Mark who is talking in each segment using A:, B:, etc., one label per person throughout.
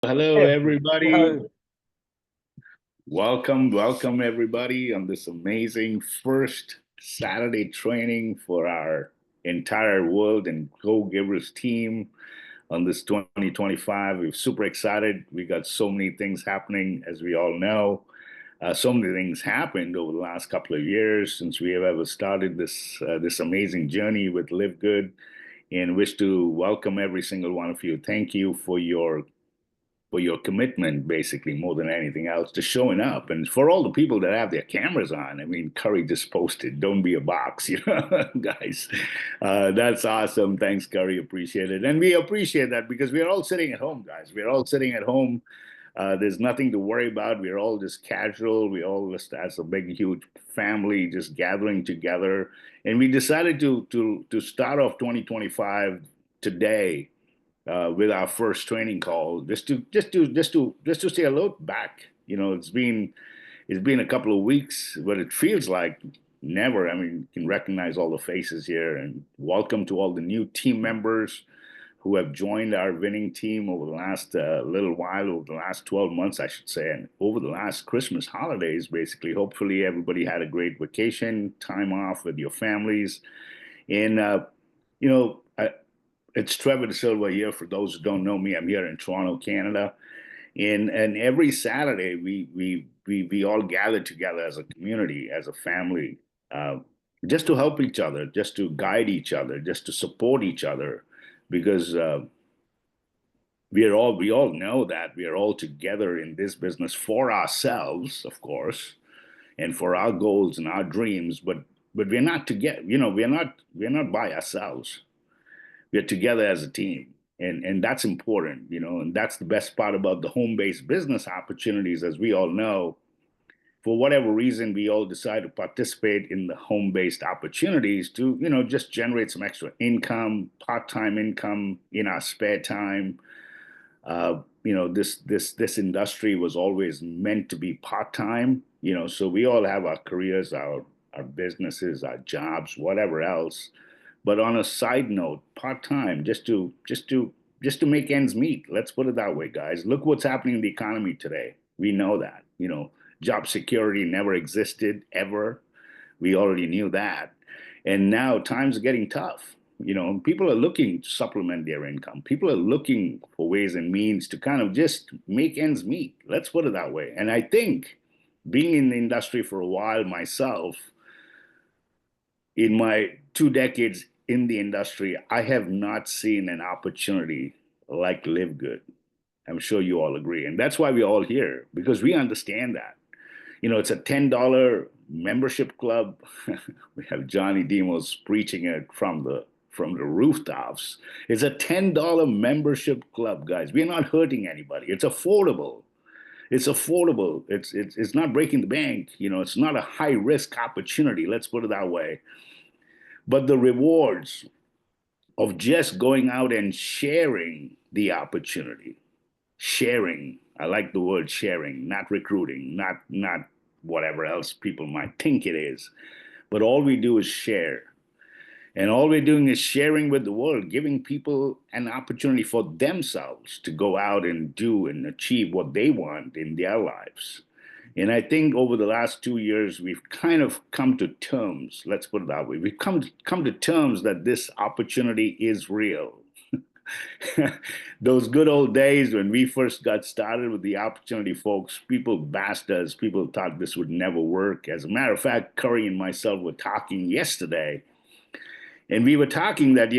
A: Hello,
B: Hey,
A: everybody.
B: how-
A: Welcome, everybody, on this amazing first Saturday training for our entire World and Go Givers team on this 2025. We're super excited. We got so many things happening, as we all know. So many things happened over the last couple of years since we have ever started this amazing journey with Live Good, and wish to welcome every single one of you. Thank you for your commitment, basically, more than anything else, to showing up. And for all the people that have their cameras on, I mean, Curry just posted, don't be a box, guys. That's awesome. Thanks, Curry. Appreciate it. And we appreciate that because we're all sitting at home, guys. We're all sitting at home. There's nothing to worry about. We're all just casual. We all just as a big, huge family, just gathering together. And we decided to start off 2025 today with our first training call, just to say a look back. It's been a couple of weeks, but it feels like never. I mean, you can recognize all the faces here, and welcome to all the new team members who have joined our winning team over the last little while, over the last 12 months, I should say, and over the last Christmas holidays, basically. Hopefully, everybody had a great vacation, time off with your families. And, it's Trevor De Silva here. For those who don't know me, I'm here in Toronto, Canada. And every Saturday we all gather together as a community, as a family, uh, just to help each other, just to guide each other, just to support each other, because we all know that we are all together in this business for ourselves, of course, and for our goals and our dreams. But we're not together. We're not by ourselves. We're together as a team, and that's important, and that's the best part about the home-based business opportunities. As we all know, for whatever reason, we all decide to participate in the home-based opportunities to just generate some extra income, part-time income in our spare time. This industry was always meant to be part-time, so we all have our careers, our businesses, our jobs, whatever else. But on a side note, part-time, just to make ends meet. Let's put it that way, guys. Look what's happening in the economy today. We know that. Job security never existed ever. We already knew that. And now times are getting tough. People are looking to supplement their income. People are looking for ways and means to kind of just make ends meet. Let's put it that way. And I think, being in the industry for a while myself, in my 2 decades in the industry, I have not seen an opportunity like Live Good. I'm sure you all agree. And that's why we're all here, because we understand that. It's a $10 membership club. We have Johnny Demos preaching it from the rooftops. It's a $10 membership club, guys. We're not hurting anybody. It's affordable. It's affordable. It's not breaking the bank. It's not a high risk opportunity. Let's put it that way. But the rewards of just going out and sharing the opportunity, sharing. I like the word sharing, not recruiting, not whatever else people might think it is. But all we do is share. And all we're doing is sharing with the world, giving people an opportunity for themselves to go out and do and achieve what they want in their lives. And I think over the last 2 years, we've kind of come to terms, let's put it that way. We've come to terms that this opportunity is real. Those good old days when we first got started with the opportunity, folks, people bashed us. People thought this would never work. As a matter of fact, Curry and myself were talking yesterday, and we were talking that,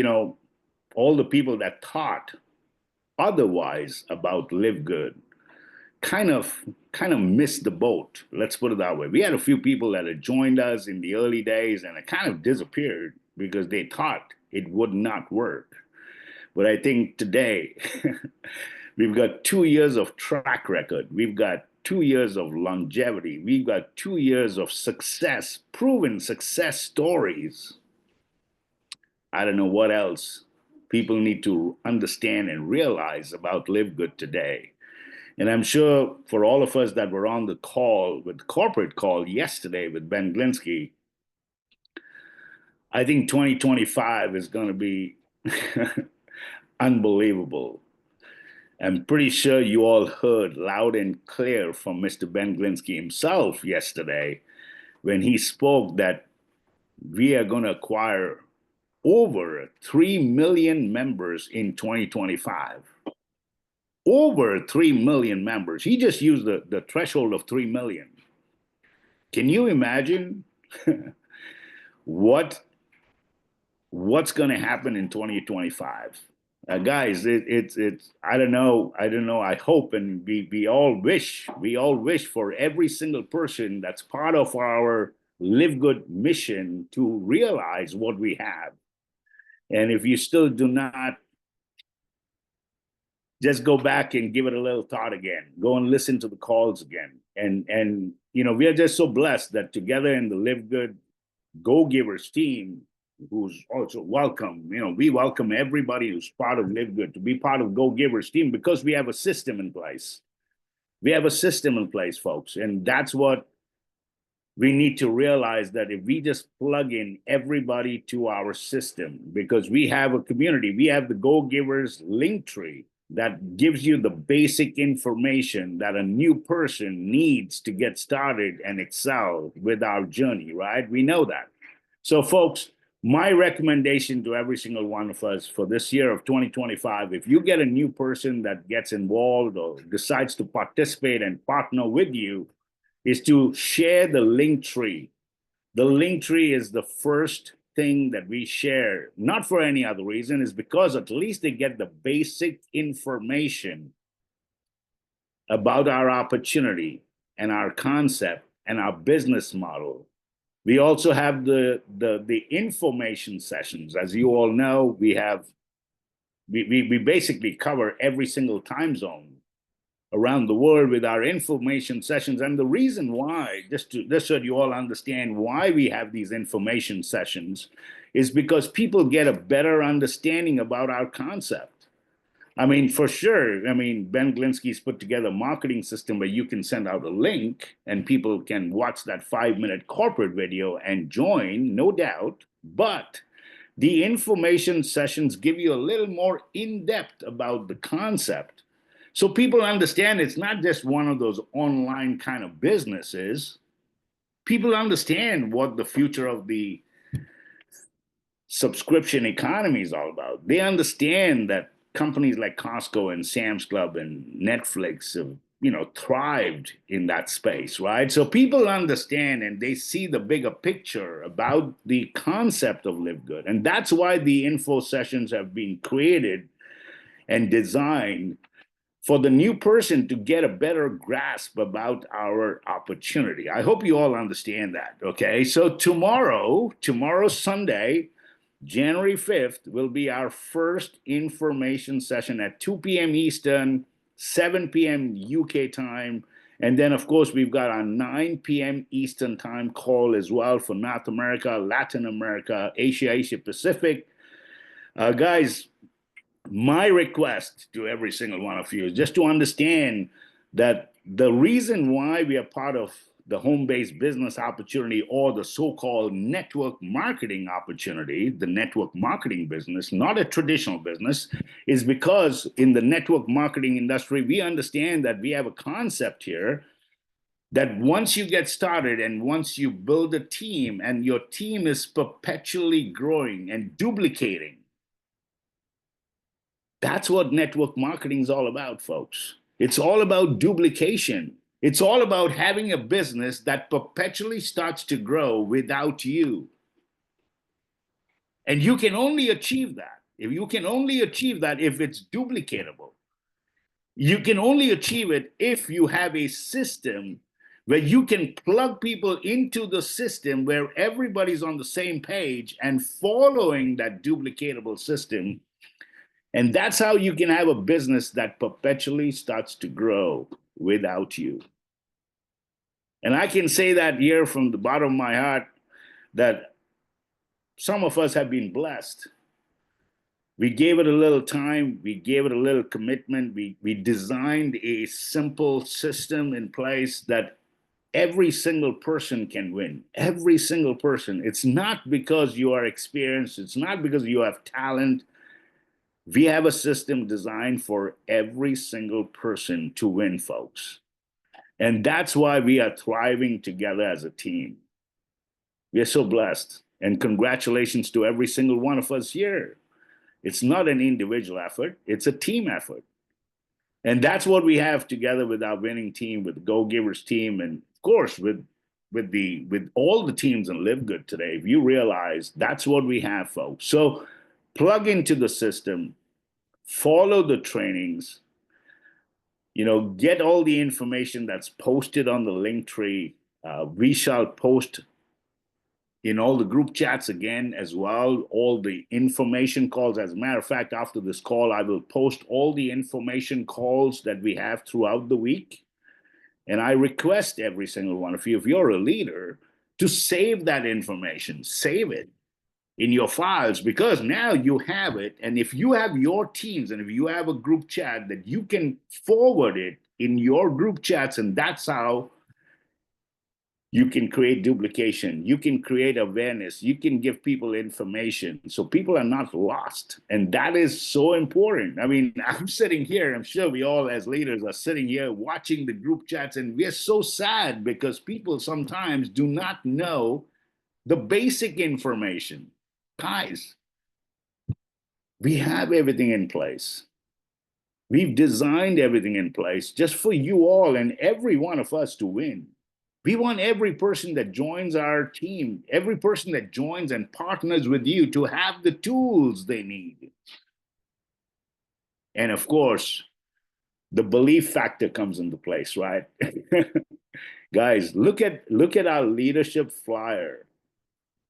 A: all the people that thought otherwise about Live Good kind of kind of missed the boat. Let's put it that way. We had a few people that had joined us in the early days, and it kind of disappeared because they thought it would not work. But I think today we've got 2 years of track record. We've got 2 years of longevity. We've got 2 years of success, proven success stories. I don't know what else people need to understand and realize about Live Good today. And I'm sure for all of us that were on the call, with the corporate call yesterday with Ben Glinsky, I think 2025 is going to be unbelievable. I'm pretty sure you all heard loud and clear from Mr. Ben Glinsky himself yesterday when he spoke that we are going to acquire over 3 million members in 2025. Over 3 million members. He just used the threshold of 3 million. Can you imagine what what's going to happen in 2025? Guys, it's I don't know. I hope and we all wish for every single person that's part of our Live Good mission to realize what we have. And if you still do not, just go back and give it a little thought again. Go and listen to the calls again. And we are just so blessed that together in the Live Good Go Givers team, who's also welcome. We welcome everybody who's part of Live Good to be part of Go Givers team because we have a system in place. We have a system in place, folks, and that's what we need to realize, that if we just plug in everybody to our system, because we have a community, we have the Go Givers link tree that gives you the basic information that a new person needs to get started and excel with our journey, right? We know that. So, folks, my recommendation to every single one of us for this year of 2025, if you get a new person that gets involved or decides to participate and partner with you, is to share the link tree. The link tree is the first thing that we share, not for any other reason, is because at least they get the basic information about our opportunity and our concept and our business model. We also have the information sessions. As you all know, we basically cover every single time zone around the world with our information sessions. And the reason why, just so you all understand why we have these information sessions, is because people get a better understanding about our concept. I mean, for sure. I mean, Ben Glinsky's put together a marketing system where you can send out a link and people can watch that 5-minute corporate video and join, no doubt. But the information sessions give you a little more in depth about the concept. So people understand it's not just one of those online kind of businesses. People understand what the future of the subscription economy is all about. They understand that companies like Costco and Sam's Club and Netflix have, thrived in that space, right? So people understand and they see the bigger picture about the concept of Live Good. And that's why the info sessions have been created and designed for the new person to get a better grasp about our opportunity. I hope you all understand that, okay? So tomorrow, Sunday, January 5th, will be our first information session at 2 p.m. Eastern, 7 p.m. UK time. And then, of course, we've got our 9 p.m. Eastern time call as well for North America, Latin America, Asia Pacific. Guys, my request to every single one of you is just to understand that the reason why we are part of the home-based business opportunity, or the so-called network marketing opportunity, the network marketing business, not a traditional business, is because in the network marketing industry, we understand that we have a concept here that once you get started and once you build a team and your team is perpetually growing and duplicating, that's what network marketing is all about, folks. It's all about duplication. It's all about having a business that perpetually starts to grow without you. And you can only achieve that. If you can only achieve that if it's duplicatable. You can only achieve it if you have a system where you can plug people into the system where everybody's on the same page and following that duplicatable system. And that's how you can have a business that perpetually starts to grow without you. And I can say that here from the bottom of my heart that some of us have been blessed. We gave it a little time. We gave it a little commitment. We designed a simple system in place that every single person can win. Every single person. It's not because you are experienced. It's not because you have talent. We have a system designed for every single person to win, folks. And that's why we are thriving together as a team. We are so blessed. And congratulations to every single one of us here. It's not an individual effort, it's a team effort. And that's what we have together with our winning team, with the Go Givers team, and of course with all the teams in Live Good today. If you realize that's what we have, folks. So plug into the system, follow the trainings, get all the information that's posted on the link tree. We shall post in all the group chats again as well, all the information calls. As a matter of fact, after this call, I will post all the information calls that we have throughout the week. And I request every single one of you, if you're a leader, to save that information, save it in your files, because now you have it. And if you have your teams and if you have a group chat, that you can forward it in your group chats, and that's how you can create duplication, you can create awareness, you can give people information so people are not lost. And that is so important. I mean, I'm sitting here, I'm sure we all as leaders are sitting here watching the group chats, and we're so sad because people sometimes do not know the basic information. Guys, we have everything in place. We've designed everything in place just for you all and every one of us to win. We want every person that joins our team, every person that joins and partners with you, to have the tools they need. And of course, the belief factor comes into place, right? Guys, look at our leadership flyer.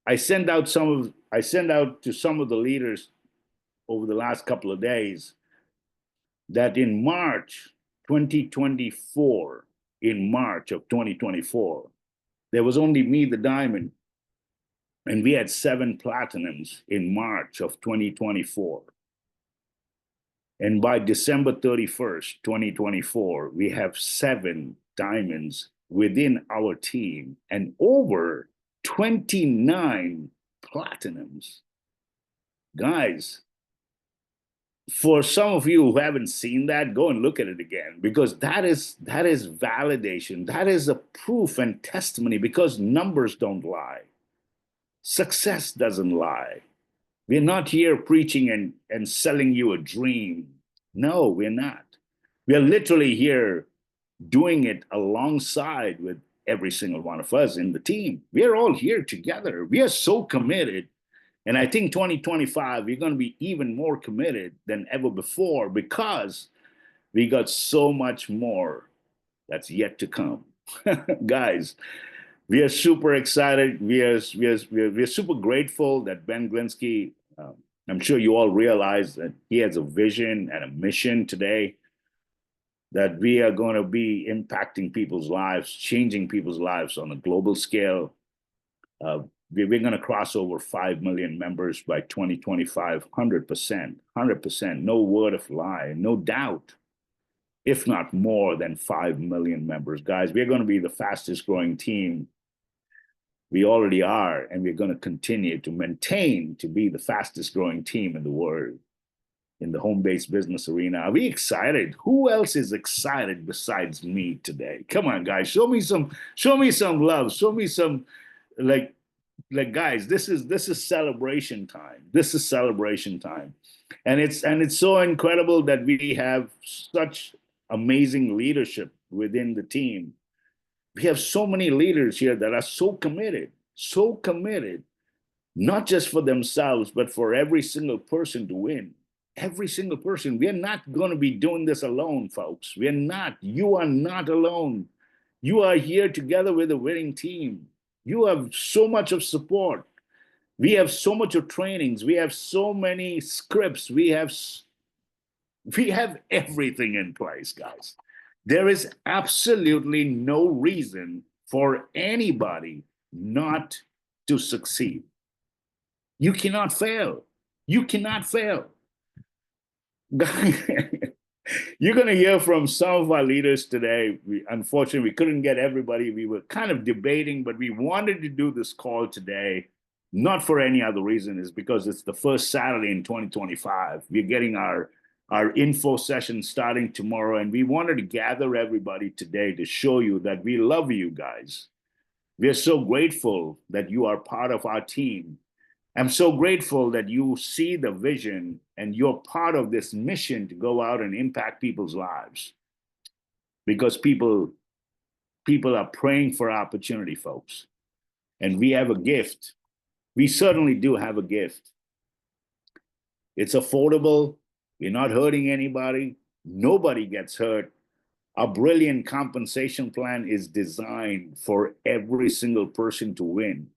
A: I sent out to some of the leaders over the last couple of days that in March 2024, in March of 2024, there was only me, the diamond, and we had 7 platinums in March of 2024. And by December 31st, 2024, we have 7 diamonds within our team and over 29 platinums. Guys, for some of you who haven't seen that, go and look at it again, because that is validation. That is a proof and testimony, because numbers don't lie. Success doesn't lie. We're not here preaching and selling you a dream. No, we're not. We're literally here doing it alongside with every single one of us in the team. We're all here together. We are so committed. And I think 2025, we're going to be even more committed than ever before, because we got so much more that's yet to come. Guys, we are super excited. We are super grateful that Ben Glinsky, I'm sure you all realize that he has a vision and a mission today, that we are going to be impacting people's lives, changing people's lives on a global scale. We're going to cross over 5 million members by 2025, 100%, no word of lie, no doubt, if not more than 5 million members. Guys, we're going to be the fastest growing team. We already are, and we're going to continue to maintain to be the fastest growing team in the world in the home-based business arena. Are we excited? Who else is excited besides me today? Come on, guys, show me some love, show me some, like guys, this is celebration time. This is celebration time. And it's so incredible that we have such amazing leadership within the team. We have so many leaders here that are so committed, not just for themselves, but for every single person to win. Every single person. We are not going to be doing this alone, folks. We are not. You are not alone. You are here together with a winning team. You have so much of support. We have so much of trainings. We have so many scripts. We have everything in place, guys. There is absolutely no reason for anybody not to succeed. You cannot fail. You cannot fail. You're going to hear from some of our leaders today. Unfortunately, we couldn't get everybody. We were kind of debating, but we wanted to do this call today not for any other reason, is because it's the first Saturday in 2025. We're getting our info session starting tomorrow, and we wanted to gather everybody today to show you that we love you guys. We're so grateful that you are part of our team. I'm so grateful that you see the vision and you're part of this mission to go out and impact people's lives, because people are praying for opportunity, folks. And we have a gift. We certainly do have a gift. It's affordable. We're not hurting anybody. Nobody gets hurt. Our brilliant compensation plan is designed for every single person to win.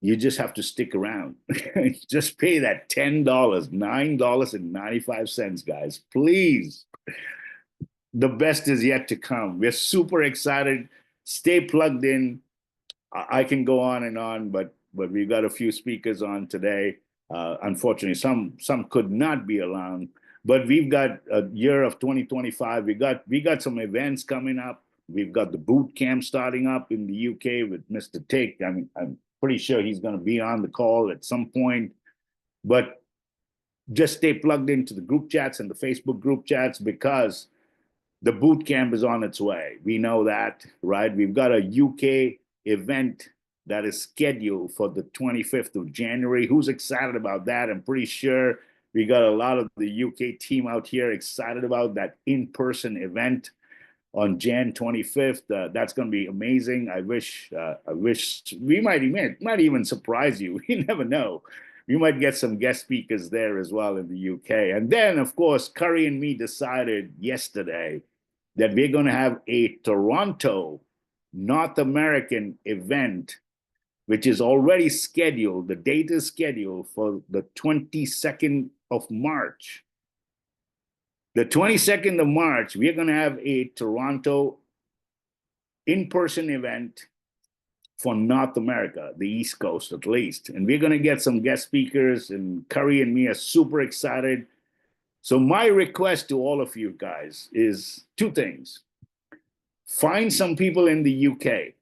A: You just have to stick around. Just pay that $10, $9.95, guys. Please. The best is yet to come. We're super excited. Stay plugged in. I can go on, but we've got a few speakers on today. Unfortunately, some could not be around. But we've got a year of 2025. We got some events coming up. We've got the boot camp starting up in the UK with Mr. Tick. I'm pretty sure he's going to be on the call at some point. But just stay plugged into the group chats and the Facebook group chats, because the boot camp is on its way. We know that, right? We've got a UK event that is scheduled for the 25th of January. Who's excited about that? I'm pretty sure we got a lot of the UK team out here excited about that in-person event on Jan 25th. That's going to be amazing. I wish we might even surprise you. You never know. We might get some guest speakers there as well in the UK. And then, of course, Curry and me decided yesterday that we're going to have a Toronto North American event, which is already scheduled. The date is scheduled for the 22nd of March. The 22nd of March, we're going to have a Toronto in-person event for North America, the East Coast at least. And we're going to get some guest speakers, and Curry and me are super excited. So my request to all of you guys is two things. Find some people in the UK.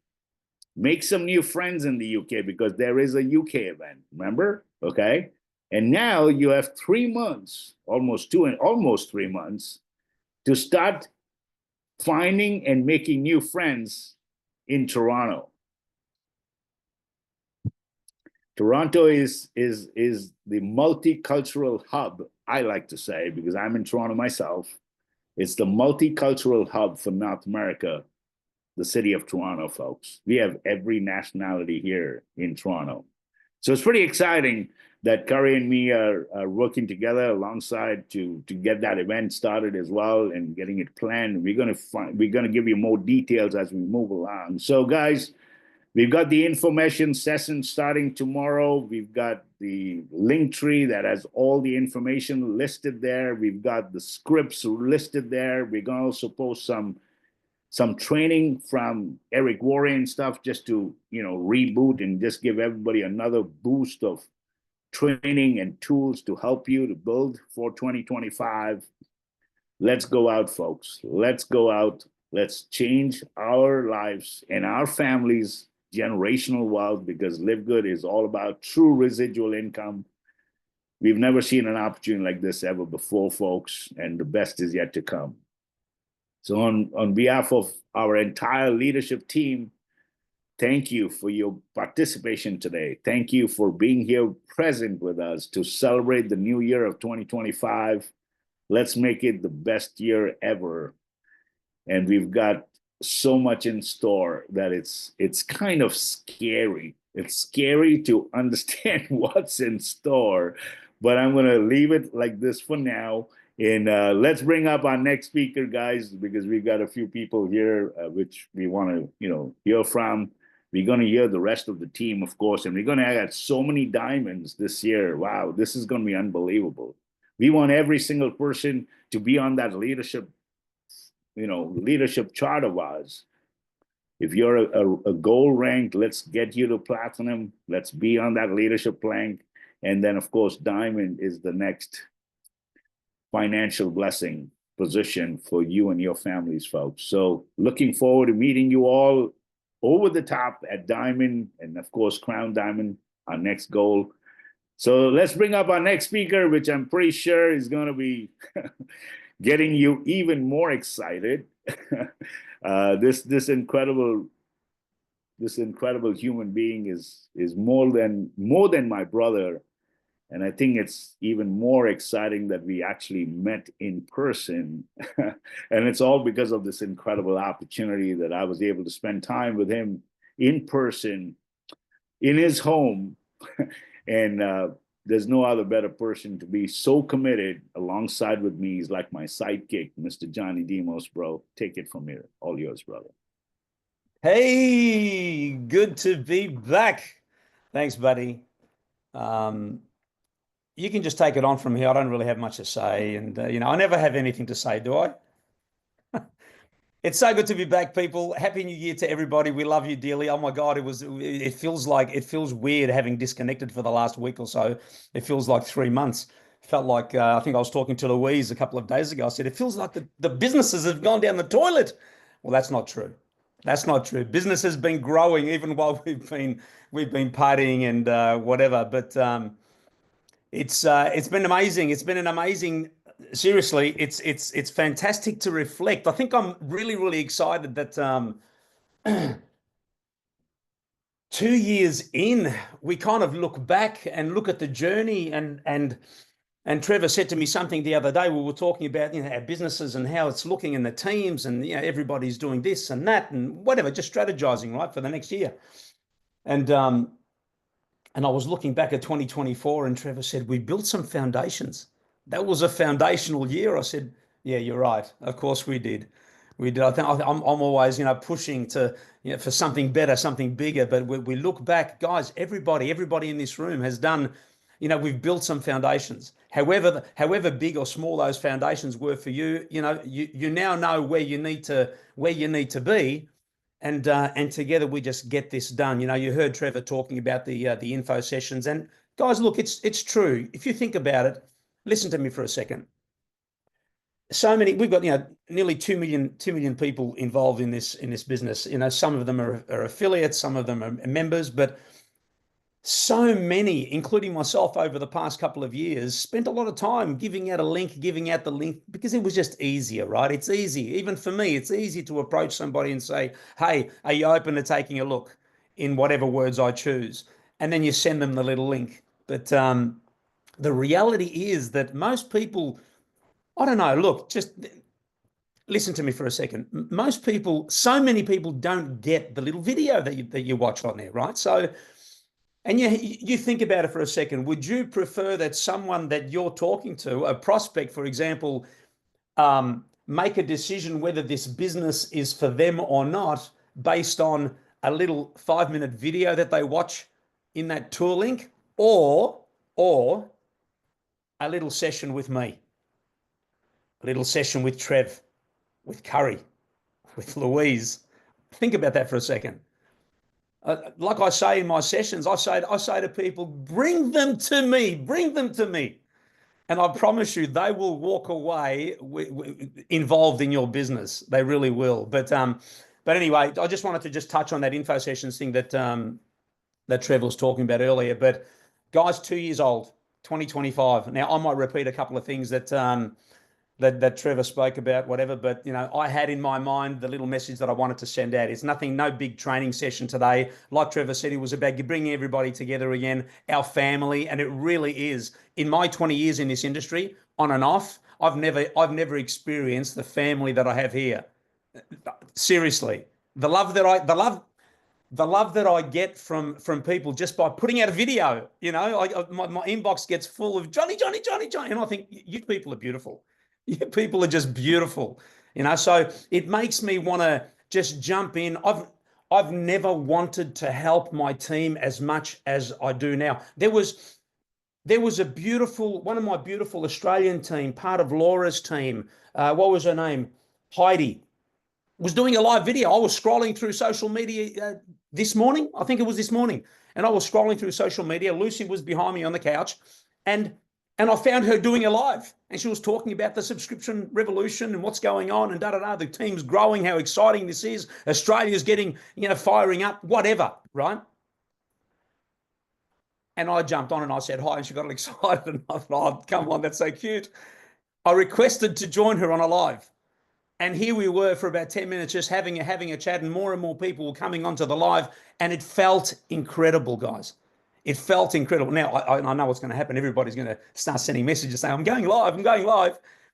A: Make some new friends in the UK, because there is a UK event, remember? Okay. And now you have 3 months, almost 3 months, to start finding and making new friends in Toronto. Toronto is the multicultural hub, I like to say, because I'm in Toronto myself. It's the multicultural hub for North America, the city of Toronto, folks. We have every nationality here in Toronto. So it's pretty exciting that Curry and me are working together alongside to get that event started as well and getting it planned. We're gonna give you more details as we move along. So guys, we've got the information session starting tomorrow. We've got the link tree that has all the information listed there. We've got the scripts listed there. We're going to also post some training from Eric Warren stuff, just to, reboot and just give everybody another boost of training and tools to help you to build for 2025. Let's go out, folks. Let's go out. Let's change our lives and our families' generational wealth, because Live Good is all about true residual income. We've never seen an opportunity like this ever before, folks, and the best is yet to come. So on behalf of our entire leadership team, thank you for your participation today. Thank you for being here present with us to celebrate the new year of 2025. Let's make it the best year ever. And we've got so much in store that it's kind of scary. It's scary to understand what's in store, but I'm going to leave it like this for now. And let's bring up our next speaker, guys, because we've got a few people here which we want to, hear from. We're going to hear the rest of the team, of course, and we're going to add so many diamonds this year. Wow, this is going to be unbelievable. We want every single person to be on that leadership chart of ours. If you're a gold ranked, let's get you to platinum. Let's be on that leadership plank. And then, of course, diamond is the next financial blessing position for you and your families, folks. So looking forward to meeting you all over the top at Diamond, and of course, Crown Diamond, our next goal. So let's bring up our next speaker, which I'm pretty sure is going to be getting you even more excited. This incredible human being is more than my brother, and I think it's even more exciting that we actually met in person. And it's all because of this incredible opportunity that I was able to spend time with him in person in his home. And there's no other better person to be so committed alongside with me. He's like my sidekick, Mr. Johnny Demos, bro. Take it from here. All yours, brother.
B: Hey, good to be back. Thanks, buddy. You can just take it on from here. I don't really have much to say. And, I never have anything to say, do I? It's so good to be back, people. Happy New Year to everybody. We love you dearly. Oh my God, it feels weird having disconnected for the last week or so. It feels like 3 months. Felt like, I think I was talking to Louise a couple of days ago. I said, it feels like the businesses have gone down the toilet. Well, that's not true. That's not true. Business has been growing even while we've been partying and whatever. But it's been amazing. It's been an amazing. Seriously, it's fantastic to reflect. I think I'm really excited that 2 years in, we kind of look back and look at the journey. And Trevor said to me something the other day. We were talking about our businesses and how it's looking in the teams, and everybody's doing this and that and whatever, just strategizing right for the next year. And I was looking back at 2024, and Trevor said, we built some foundations. That was a foundational year. I said, yeah, you're right. Of course we did. We did. I think I'm always, pushing to, for something better, something bigger. But we look back, guys, everybody in this room has done, we've built some foundations. However big or small those foundations were for you, you now know where you need to be. And together we just get this done. You heard Trevor talking about the info sessions, and guys, look, it's true. If you think about it, listen to me for a second. We've got nearly 2 million people involved in this business. Some of them are affiliates, some of them are members, but so many, including myself over the past couple of years, spent a lot of time giving out the link because it was just easier, right? It's easy. Even for me, it's easy to approach somebody and say, hey, are you open to taking a look, in whatever words I choose? And then you send them the little link. But the reality is that most people, I don't know, look, just listen to me for a second. So many people don't get the little video that you watch on there, right? So, and you think about it for a second. Would you prefer that someone that you're talking to, a prospect, for example, make a decision whether this business is for them or not based on a little 5-minute video that they watch in that tour link, or a little session with me, a little session with Trev, with Curry, with Louise? Think about that for a second. Like I say in my sessions, I say to people, bring them to me. And I promise you, they will walk away involved in your business. They really will. But anyway, I just wanted to just touch on that info sessions thing that Trevor was talking about earlier. But guys, 2 years old, 2025. Now, I might repeat a couple of things that Trevor spoke about, whatever, but I had in my mind the little message that I wanted to send out. It's no big training session today. Like Trevor said, it was about bringing everybody together again, our family, and it really is. In my 20 years in this industry, on and off, I've never experienced the family that I have here. Seriously, the love that I get from people just by putting out a video. My inbox gets full of Johnny, and I think you people are beautiful. You people are just beautiful, so it makes me want to just jump in. I've never wanted to help my team as much as I do now. There was one of my beautiful Australian team, part of Laura's team. What was her name? Heidi was doing a live video. I was scrolling through social media this morning. I think it was this morning. And I was scrolling through social media. Lucy was behind me on the couch. And And I found her doing a live, and she was talking about the subscription revolution and what's going on, and the team's growing, how exciting this is. Australia's getting, firing up, whatever, right? And I jumped on and I said hi, and she got excited, and I thought, oh, come on, that's so cute. I requested to join her on a live. And here we were for about 10 minutes just having a chat, and more people were coming onto the live, and it felt incredible, guys. It felt incredible. Now, I know what's going to happen. Everybody's going to start sending messages saying, I'm going live.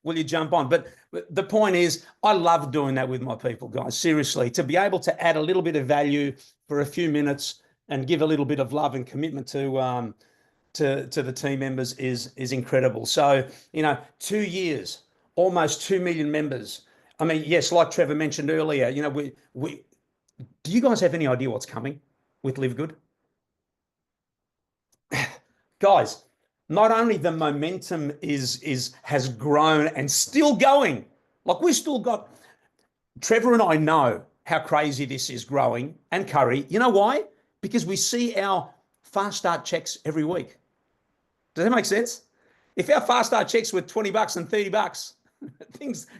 B: Will you jump on? But the point is, I love doing that with my people, guys. Seriously, to be able to add a little bit of value for a few minutes and give a little bit of love and commitment to the team members is incredible. So, 2 years, almost 2 million members. I mean, yes, like Trevor mentioned earlier, we do you guys have any idea what's coming with Live Good? Guys, not only the momentum has grown and still going, like we still got, Trevor and I know how crazy this is growing, and Curry. You know why? Because we see our fast start checks every week. Does that make sense? If our fast start checks were $20 and $30,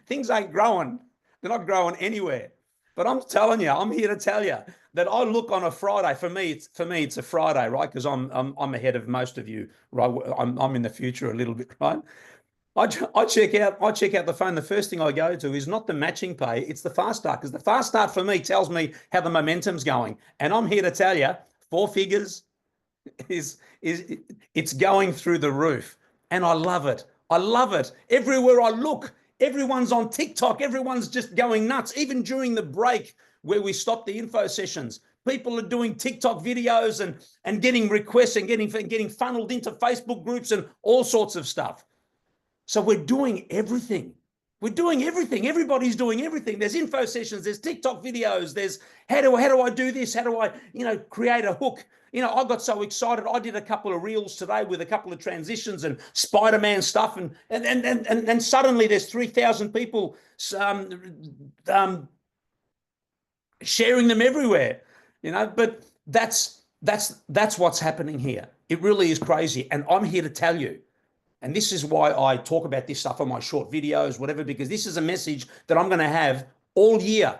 B: things ain't growing. They're not growing anywhere. But I'm telling you, I'm here to tell you that I look on a Friday. For me, it's a Friday, right? Because I'm ahead of most of you, right? I'm in the future a little bit, right? I check out the phone. The first thing I go to is not the matching pay, it's the fast start, because the fast start for me tells me how the momentum's going. And I'm here to tell you, 4 figures it's going through the roof, and I love it. I love it. Everywhere I look, everyone's on TikTok. Everyone's just going nuts. Even during the break where we stopped the info sessions, people are doing TikTok videos and getting requests and getting funneled into Facebook groups and all sorts of stuff. So we're doing everything. We're doing everything. Everybody's doing everything. There's info sessions. There's TikTok videos. There's how do I do this? How do I, create a hook? I got so excited. I did a couple of reels today with a couple of transitions and Spider-Man stuff, and suddenly there's 3,000 people sharing them everywhere. But that's what's happening here. It really is crazy, and I'm here to tell you. And this is why I talk about this stuff on my short videos, whatever, because this is a message that I'm going to have all year,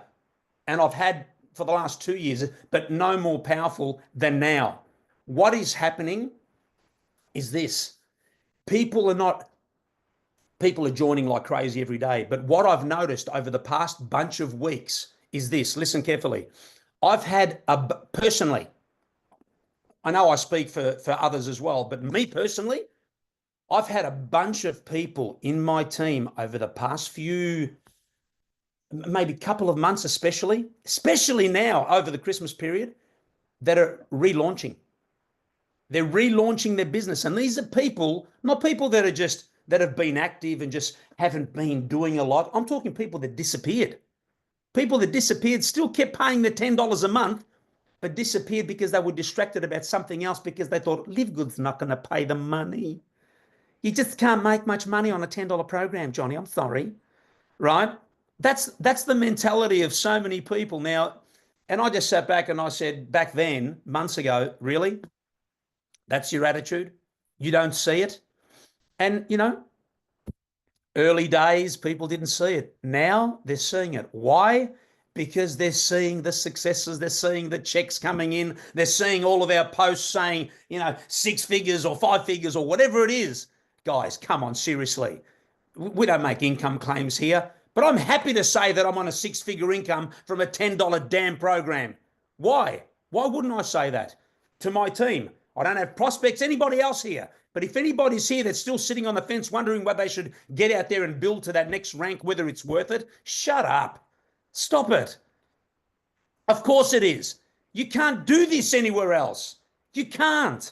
B: and I've had for the last 2 years, but no more powerful than now. What is happening is this. People are joining like crazy every day. But what I've noticed over the past bunch of weeks is this. Listen carefully. I've had personally, I know I speak for others as well, but me personally, I've had a bunch of people in my team over the past few, maybe couple of months, especially now over the Christmas period, that are relaunching. They're relaunching their business. And these are people, not people that have been active and just haven't been doing a lot. I'm talking people that disappeared. People that disappeared, still kept paying the $10 a month, but disappeared because they were distracted about something else, because they thought Live Good's not going to pay the money. You just can't make much money on a $10 program, Johnny. I'm sorry, right? That's the mentality of so many people now. And I just sat back and I said, back then, months ago, really? That's your attitude? You don't see it? And, early days, people didn't see it. Now they're seeing it. Why? Because they're seeing the successes. They're seeing the checks coming in. They're seeing all of our posts saying, 6 figures or 5 figures or whatever it is. Guys, come on, seriously. We don't make income claims here, but I'm happy to say that I'm on a 6-figure income from a $10 damn program. Why? Why wouldn't I say that to my team? I don't have prospects, anybody else here. But if anybody's here that's still sitting on the fence wondering whether they should get out there and build to that next rank, whether it's worth it, shut up. Stop it. Of course it is. You can't do this anywhere else. You can't.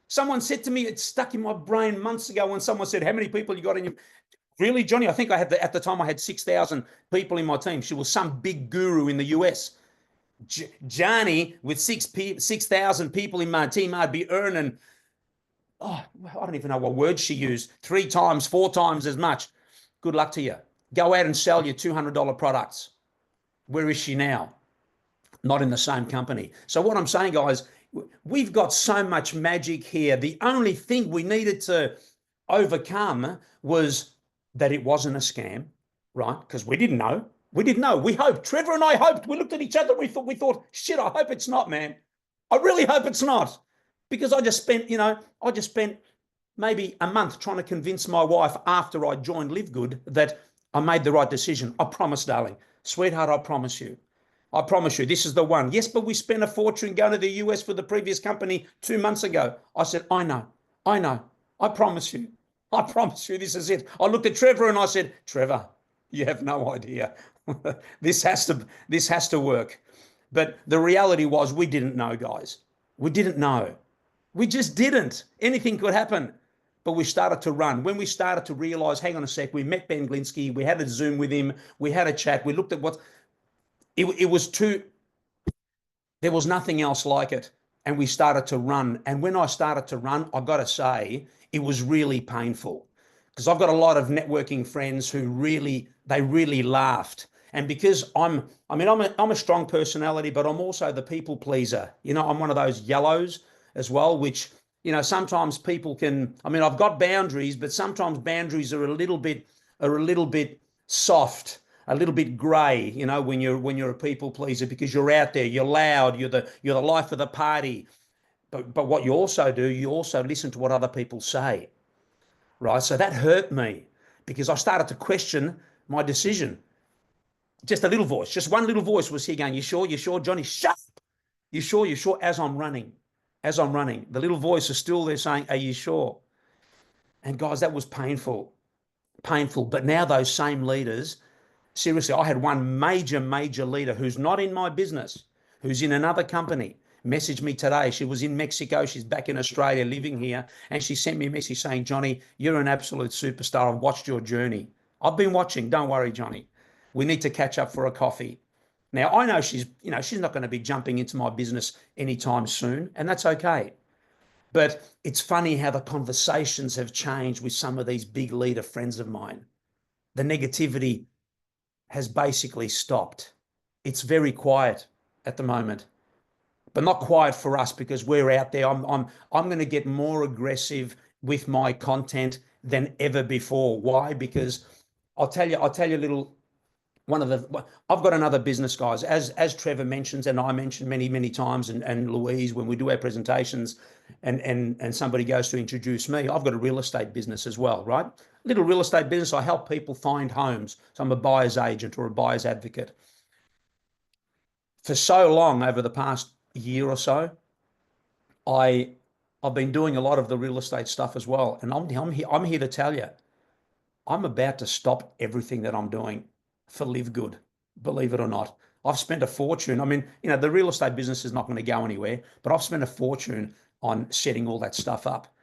B: Someone said to me, it stuck in my brain months ago when someone said, how many people you got in your... Really, Johnny? I think I had, at the time I had 6,000 people in my team. She was some big guru in the US. Johnny, with 6,000 people in my team, I'd be earning, I don't even know what word she used, 3 times, 4 times as much. Good luck to you. Go out and sell your $200 products. Where is she now? Not in the same company. So what I'm saying, guys, we've got so much magic here. The only thing we needed to overcome was that it wasn't a scam, right? Because we didn't know. We didn't know. We hoped. Trevor and I hoped. We looked at each other. We thought, shit, I hope it's not, man. I really hope it's not. Because I just spent maybe a month trying to convince my wife after I joined Live Good that I made the right decision. I promise, darling. Sweetheart, I promise you. I promise you, this is the one. Yes, but we spent a fortune going to the US for the previous company 2 months ago. I said, I know. I promise you. I promise you this is it. I looked at Trevor and I said, Trevor, you have no idea. This has to work. But the reality was we didn't know, guys. We didn't know. We just didn't. Anything could happen. But we started to run. When we started to realize, hang on a sec, we met Ben Glinsky, we had a Zoom with him, we had a chat, we looked at what, it was too, there was nothing else like it. And we started to run. And when I started to run, I got to say, it was really painful because I've got a lot of networking friends who really laughed. And because I'm a strong personality, but I'm also the people pleaser. You know, I'm one of those yellows as well, which, you know, sometimes people can, I've got boundaries, but sometimes boundaries are a little bit soft, a little bit grey, you know, when you're a people pleaser, because you're out there, you're loud, you're the life of the party. But what you also do, you also listen to what other people say, right? So that hurt me because I started to question my decision. Just a little voice, just one little voice was here going, you sure, Johnny? Shut up. You sure? As I'm running, the little voice is still there saying, are you sure? And guys, that was painful. But now those same leaders, seriously, I had one major leader who's not in my business, who's in another company, messaged me today. She was in Mexico. She's back in Australia living here. And she sent me a message saying, Johnny, you're an absolute superstar. I've watched your journey. I've been watching. Don't worry, Johnny. We need to catch up for a coffee. Now, I know she's not going to be jumping into my business anytime soon, and that's okay. But it's funny how the conversations have changed with some of these big leader friends of mine. The negativity has basically stopped. It's very quiet at the moment, but not quiet for us because we're out there. I'm going to get more aggressive with my content than ever before. Why? Because I'll tell you a little. I've got another business, guys, as Trevor mentions, and I mentioned many times, and Louise, when we do our presentations and somebody goes to introduce me, I've got a real estate business as well, right? Little real estate business. I help people find homes. So I'm a buyer's agent or a buyer's advocate. For so long, over the past year or so, I've been doing a lot of the real estate stuff as well. And I'm here to tell you, I'm about to stop everything that I'm doing for Live Good, believe it or not. I've spent a fortune. The real estate business is not going to go anywhere, but I've spent a fortune on setting all that stuff up.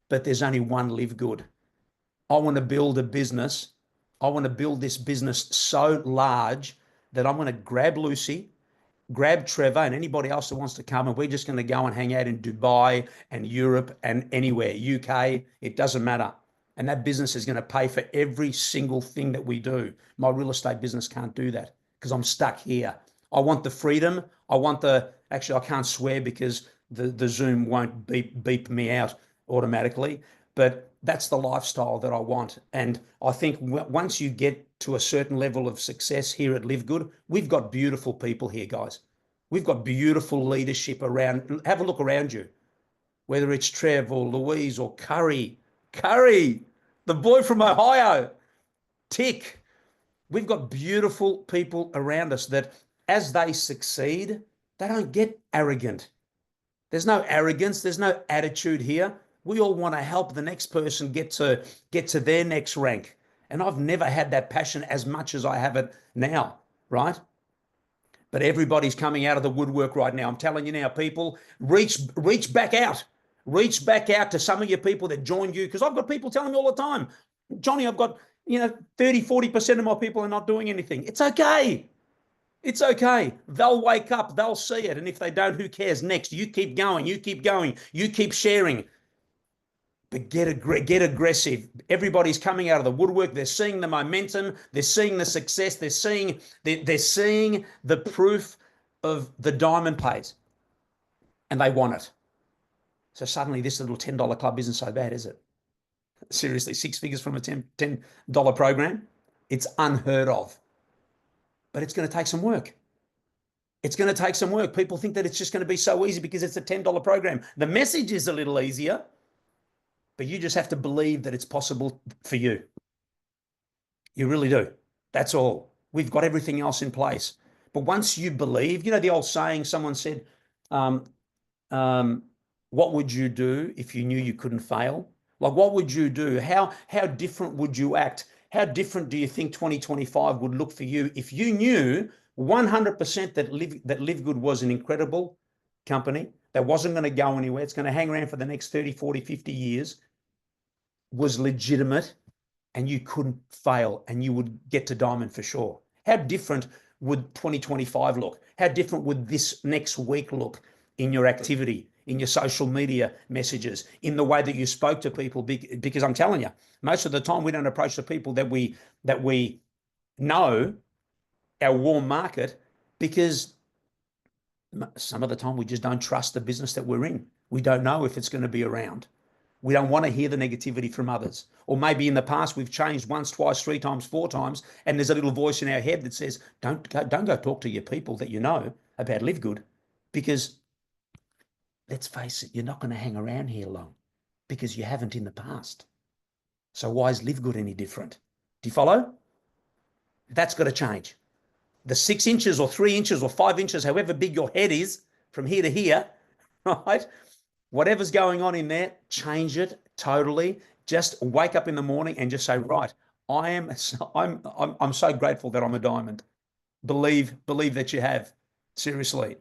B: But there's only one Live Good. I want to build a business. I want to build this business so large that I'm going to grab Lucy, grab Trevor and anybody else that wants to come, and we're just going to go and hang out in Dubai and Europe and anywhere, UK, it doesn't matter. And that business is going to pay for every single thing that we do. My real estate business can't do that because I'm stuck here. I want the freedom. Actually, I can't swear because the Zoom won't beep me out automatically, but that's the lifestyle that I want. And I think once you get to a certain level of success here at Live Good, we've got beautiful people here, guys. We've got beautiful leadership around. Have a look around you, whether it's Trev or Louise or Curry, the boy from Ohio, Tick. We've got beautiful people around us that as they succeed, they don't get arrogant. There's no arrogance. There's no attitude here. We all want to help the next person get to their next rank. And I've never had that passion as much as I have it now, right? But everybody's coming out of the woodwork right now. I'm telling you now, people, reach back out. Reach back out to some of your people that joined you, because I've got people telling me all the time, Johnny, I've got 30-40% of my people are not doing anything. It's okay. It's okay. They'll wake up. They'll see it. And if they don't, who cares? Next, you keep going. You keep going. You keep sharing. But get aggressive. Everybody's coming out of the woodwork. They're seeing the momentum. They're seeing the success. They're seeing the proof of the diamond pays. And they want it. So suddenly this little $10 club isn't so bad, is it? Seriously, 6 figures from a $10 program. It's unheard of. But it's going to take some work. It's going to take some work. People think that it's just going to be so easy because it's a $10 program. The message is a little easier, but you just have to believe that it's possible for you. You really do. That's all. We've got everything else in place. But once you believe, you know, the old saying, someone said, what would you do if you knew you couldn't fail? Like, what would you do? How different would you act? How different do you think 2025 would look for you if you knew 100% that Live Good was an incredible company that wasn't going to go anywhere, it's going to hang around for the next 30, 40, 50 years, was legitimate, and you couldn't fail and you would get to diamond for sure? How different would 2025 look? How different would this next week look in your activity, in your social media messages, in the way that you spoke to people? Because I'm telling you, most of the time we don't approach the people that we know, our warm market, because some of the time we just don't trust the business that we're in. We don't know if it's going to be around. We don't want to hear the negativity from others. Or maybe in the past we've changed once, twice, 3 times, 4 times, and there's a little voice in our head that says, don't go talk to your people that you know about Live Good, because let's face it, you're not going to hang around here long because you haven't in the past. So why is Live Good any different? Do you follow? That's got to change. The 6 inches or 3 inches or 5 inches, however big your head is from here to here, right? Whatever's going on in there, change it totally. Just wake up in the morning and just say, right, I'm so grateful that I'm a diamond. Believe that you have, seriously.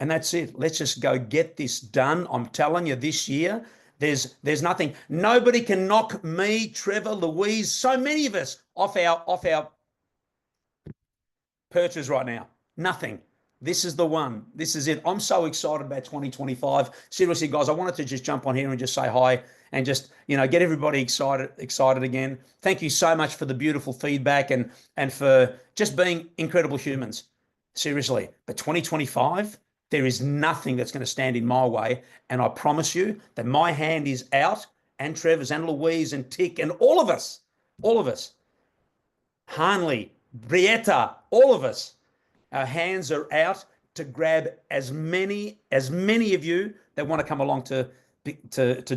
B: And that's it. Let's just go get this done. I'm telling you, this year, there's nothing. Nobody can knock me, Trevor, Louise, so many of us off our perches right now. Nothing. This is the one. This is it. I'm so excited about 2025. Seriously, guys, I wanted to just jump on here and just say hi and just, you know, get everybody excited again. Thank you so much for the beautiful feedback and for just being incredible humans. Seriously. But 2025, there is nothing that's going to stand in my way. And I promise you that my hand is out, and Trevor's and Louise and Tick and all of us, Hanley, Brietta, all of us, our hands are out to grab as many of you that want to come along to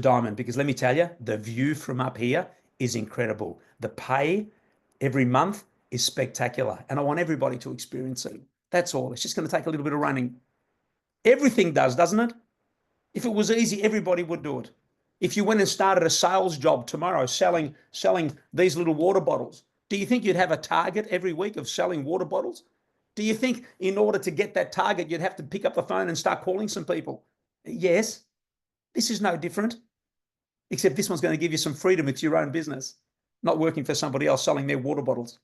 B: Diamond, because let me tell you, the view from up here is incredible. The pay every month is spectacular, and I want everybody to experience it. That's all. It's just going to take a little bit of running. Everything does, doesn't it? If it was easy, everybody would do it. If you went and started a sales job tomorrow selling these little water bottles, do you think you'd have a target every week of selling water bottles? Do you think in order to get that target, you'd have to pick up the phone and start calling some people? Yes. This is no different, except this one's going to give you some freedom. It's your own business, not working for somebody else selling their water bottles.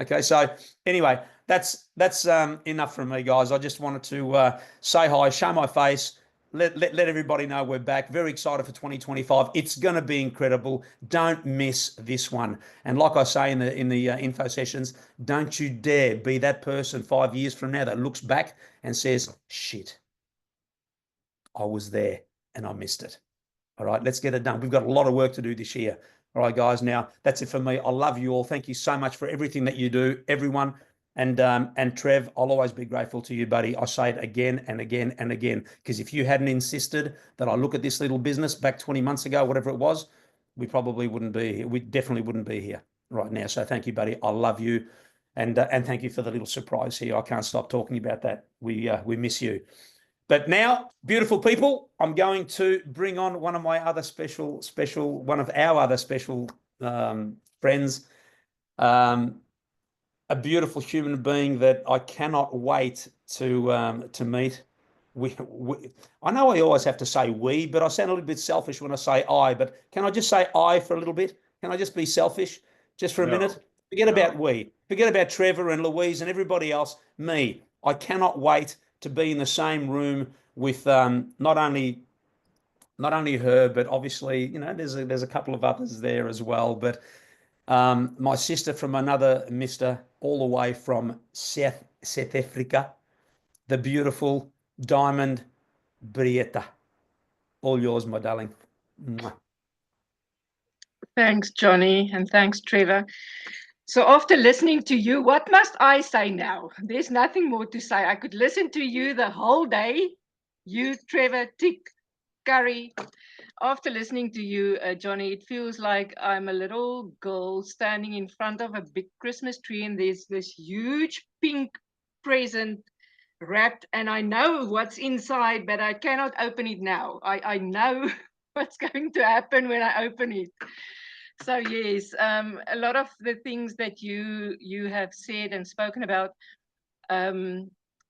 B: Okay, so anyway, that's enough from me, guys. I just wanted to say hi, show my face, let everybody know we're back. Very excited for 2025. It's going to be incredible. Don't miss this one. And like I say in the info sessions, don't you dare be that person 5 years from now that looks back and says, shit, I was there and I missed it. All right, let's get it done. We've got a lot of work to do this year. All right, guys, now that's it for me. I love you all. Thank you so much for everything that you do, everyone. And Trev, I'll always be grateful to you, buddy. I say it again and again and again, because if you hadn't insisted that I look at this little business back 20 months ago, whatever it was, we probably wouldn't be here. We definitely wouldn't be here right now. So thank you, buddy. I love you. And thank you for the little surprise here. I can't stop talking about that. We miss you. But now, beautiful people, I'm going to bring on one of my other one of our other special friends, a beautiful human being that I cannot wait to meet. I know I always have to say we, but I sound a little bit selfish when I say I. But can I just say I for a little bit? Can I just be selfish just for a minute? Forget about we. Forget about Trevor and Louise and everybody else. Me. I cannot wait to be in the same room with not only her, but obviously, you know, there's a couple of others there as well. But my sister from another mister, all the way from South Africa, the beautiful Diamond Brietta. All yours, my darling. Mwah.
C: Thanks, Johnny, and thanks, Trevor. So after listening to you, what must I say now? There's nothing more to say. I could listen to you the whole day. You, Trevor, Tick, Curry. After listening to you, Johnny, it feels like I'm a little girl standing in front of a big Christmas tree, and there's this huge pink present wrapped, and I know what's inside, but I cannot open it now. I know what's going to happen when I open it. So yes, a lot of the things that you have said and spoken about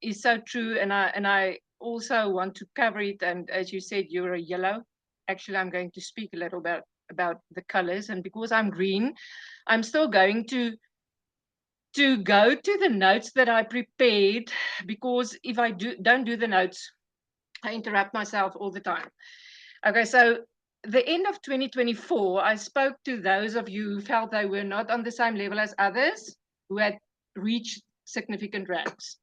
C: is so true, and I also want to cover it. And as you said, you're a yellow. Actually, I'm going to speak a little about the colors, and because I'm green, I'm still going to go to the notes that I prepared, because if I don't do the notes, I interrupt myself all the time. Okay, so the end of 2024, I spoke to those of you who felt they were not on the same level as others who had reached significant ranks.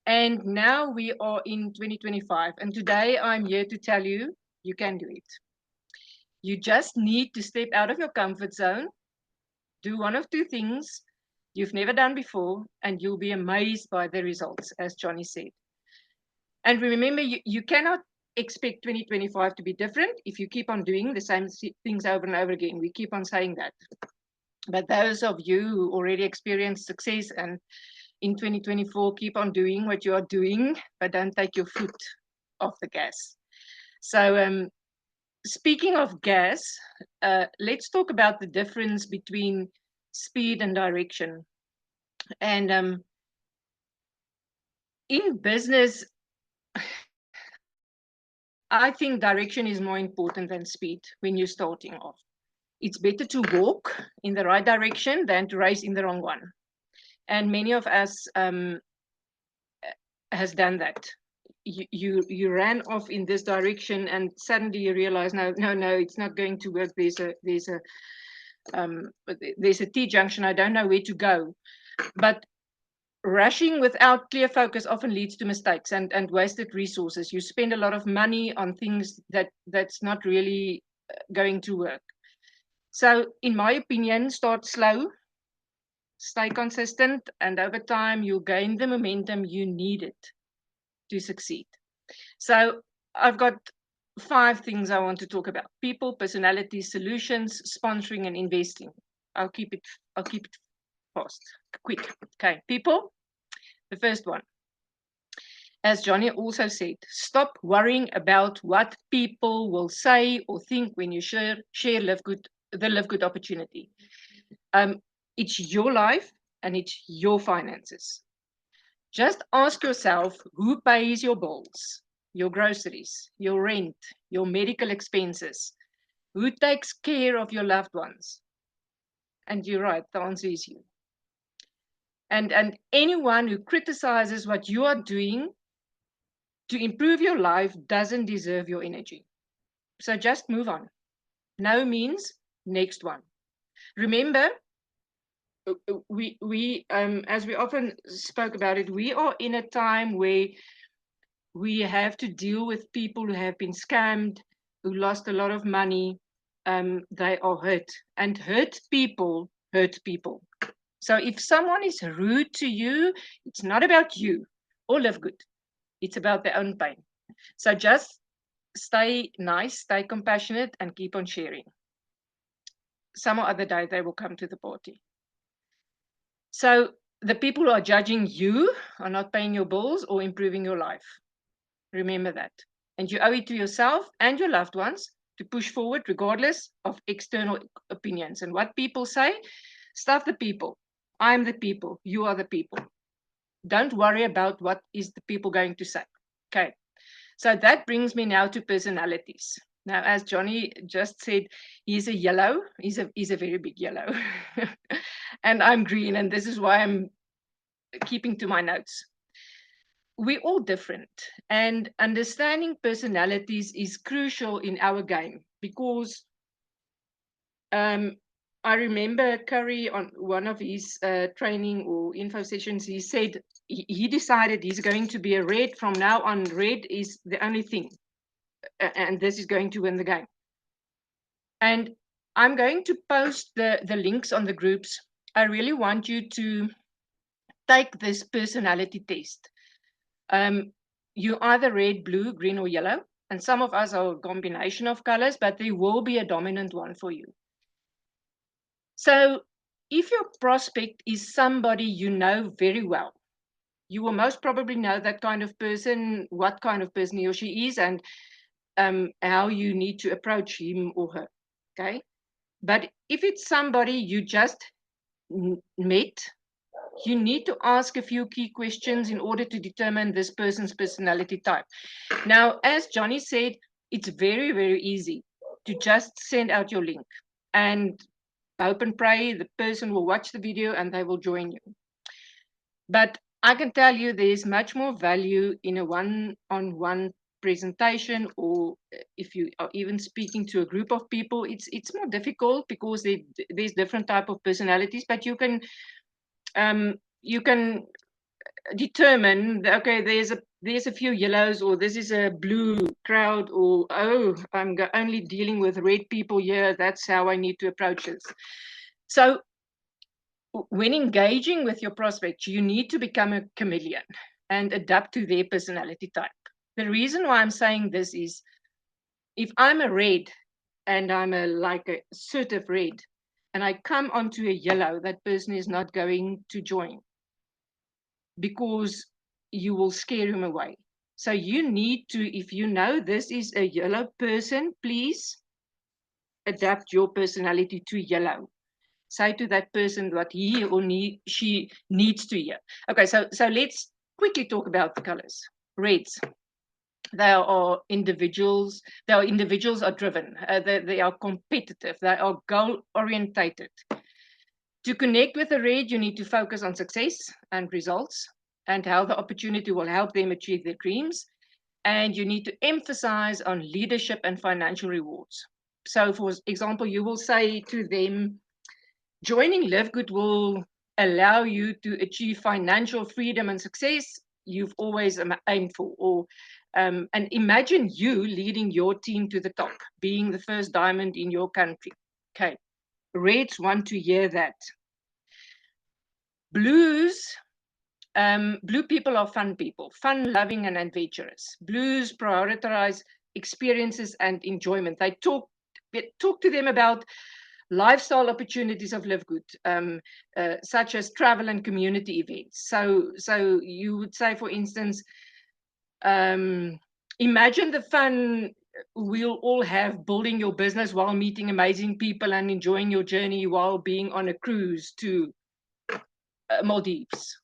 C: And now we are in 2025. And today I'm here to tell you, you can do it. You just need to step out of your comfort zone, do one of two things you've never done before, and you'll be amazed by the results, as Johnny said. And remember, you cannot expect 2025 to be different if you keep on doing the same things over and over again. We keep on saying that. But those of you who already experienced success and in 2024, keep on doing what you are doing, but don't take your foot off the gas. So speaking of gas, let's talk about the difference between speed and direction. And in business, I think direction is more important than speed when you're starting off. It's better to walk in the right direction than to race in the wrong one. And many of us has done that. You ran off in this direction, and suddenly you realize, no, it's not going to work. There's a T junction. I don't know where to go. But rushing without clear focus often leads to mistakes and wasted resources. You spend a lot of money on things that's not really going to work. So in my opinion, start slow, stay consistent, and over time you'll gain the momentum you needed to succeed. So I've got 5 things I want to talk about: people, personality, solutions, sponsoring, and investing. I'll keep it fast, quick. Okay, people. The first one, as Johnny also said, stop worrying about what people will say or think when you share the Live Good opportunity. It's your life and it's your finances. Just ask yourself, who pays your bills, your groceries, your rent, your medical expenses? Who takes care of your loved ones? And you're right, the answer is you. And anyone who criticizes what you are doing to improve your life doesn't deserve your energy. So just move on. No means next one. Remember, we as we often spoke about it, we are in a time where we have to deal with people who have been scammed, who lost a lot of money. They are hurt, and hurt people hurt people. So if someone is rude to you, it's not about you or Live Good. It's about their own pain. So just stay nice, stay compassionate, and keep on sharing. Some other day they will come to the party. So the people who are judging you are not paying your bills or improving your life. Remember that. And you owe it to yourself and your loved ones to push forward regardless of external opinions. And what people say, stuff the people. I'm the people. You are the people. Don't worry about what is the people going to say. Okay. So that brings me now to personalities. Now, as Johnny just said, he's a yellow. He's a very big yellow. And I'm green, and this is why I'm keeping to my notes. We're all different, and understanding personalities is crucial in our game, because I remember Curry on one of his training or info sessions, he said he decided he's going to be a red from now on. Red is the only thing, and this is going to win the game. And I'm going to post the links on the groups. I really want you to take this personality test. You either red, blue, green, or yellow. And some of us are a combination of colors, but there will be a dominant one for you. So if your prospect is somebody you know very well, you will most probably know that kind of person, what kind of person he or she is, and how you need to approach him or her. Okay. But if it's somebody you just met, you need to ask a few key questions in order to determine this person's personality type. Now, as Johnny said, it's very, very easy to just send out your link and hope and pray the person will watch the video and they will join you. But I can tell you there's much more value in a one-on-one presentation, or if you are even speaking to a group of people, it's more difficult because there's different type of personalities, but you can determine that, okay, there's a few yellows, or this is a blue crowd, or oh, I'm only dealing with red people here. That's how I need to approach this. So when engaging with your prospects, you need to become a chameleon and adapt to their personality type. The reason why I'm saying this is, if I'm a red and I'm like a assertive red, and I come onto a yellow, that person is not going to join because you will scare him away. So you need to, if you know this is a yellow person, please adapt your personality to yellow. Say to that person what he or she needs to hear. Okay, so let's quickly talk about the colors. Reds. They are individuals. Individuals are driven. They are competitive. They are goal orientated. To connect with a red, you need to focus on success and results and how the opportunity will help them achieve their dreams. And you need to emphasize on leadership and financial rewards. So, for example, you will say to them, joining Live Good will allow you to achieve financial freedom and success you've always aimed for. Or and imagine you leading your team to the top, being the first diamond in your country. Okay, Reds want to hear that. Blues, blue people are fun people, fun-loving and adventurous. Blues prioritize experiences and enjoyment. They talk to them about lifestyle opportunities of Live Good, such as travel and community events. So you would say, for instance, imagine the fun we'll all have building your business while meeting amazing people and enjoying your journey while being on a cruise to Maldives.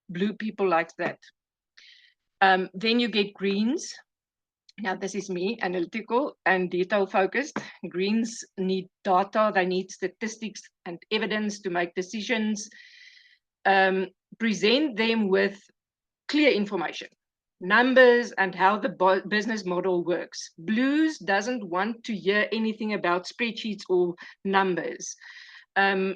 C: Blue people like that. Then you get greens. Now, this is me, analytical and detail focused. Greens need data, they need statistics and evidence to make decisions. Present them with clear information, numbers, and how the business model works. Blues doesn't want to hear anything about spreadsheets or numbers.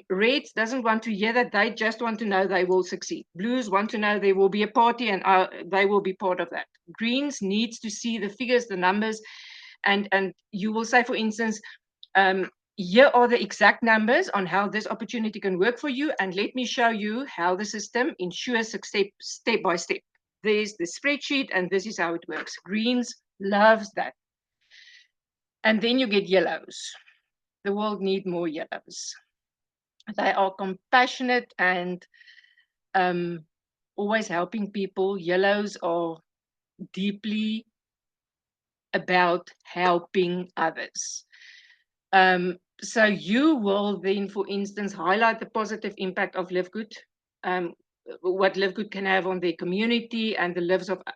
C: Reds doesn't want to hear that. They just want to know they will succeed. Blues want to know there will be a party and they will be part of that. Greens needs to see the figures, the numbers, and you will say, for instance, here are the exact numbers on how this opportunity can work for you, and let me show you how the system ensures success step by step. There's the spreadsheet, and this is how it works. Greens loves that. And then you get yellows. The world needs more yellows. They are compassionate and always helping people. Yellows are deeply about helping others. So you will then, for instance, highlight the positive impact of Live Good, what Live Good can have on their community and the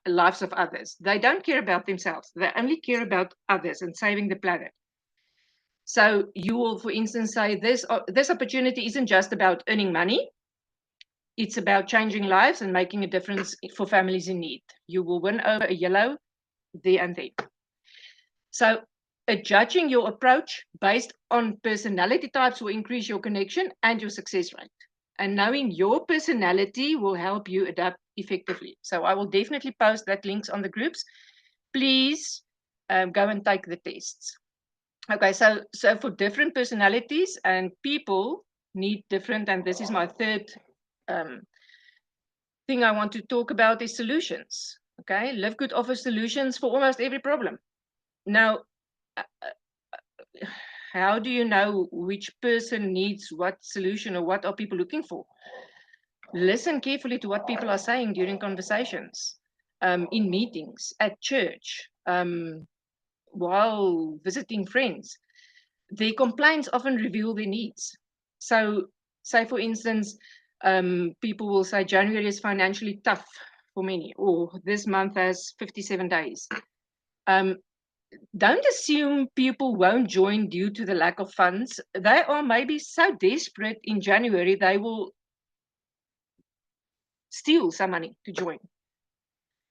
C: lives of others. They don't care about themselves. They only care about others and saving the planet. So you will, for instance, say this opportunity isn't just about earning money. It's about changing lives and making a difference for families in need. You will win over a yellow there and then. So judging your approach based on personality types will increase your connection and your success rate. And knowing your personality will help you adapt effectively. So I will definitely post that links on the groups. Please go and take the tests. Okay, so for different personalities and people need different, and this is my third thing I want to talk about is solutions. Okay, Live Good offers solutions for almost every problem. Now, how do you know which person needs what solution, or what are people looking for? Listen carefully to what people are saying during conversations, in meetings, at church, while visiting friends. Their complaints often reveal their needs. So, say for instance, people will say January is financially tough for many, or this month has 57 days. Don't assume people won't join due to the lack of funds. They are maybe so desperate in January, they will steal some money to join.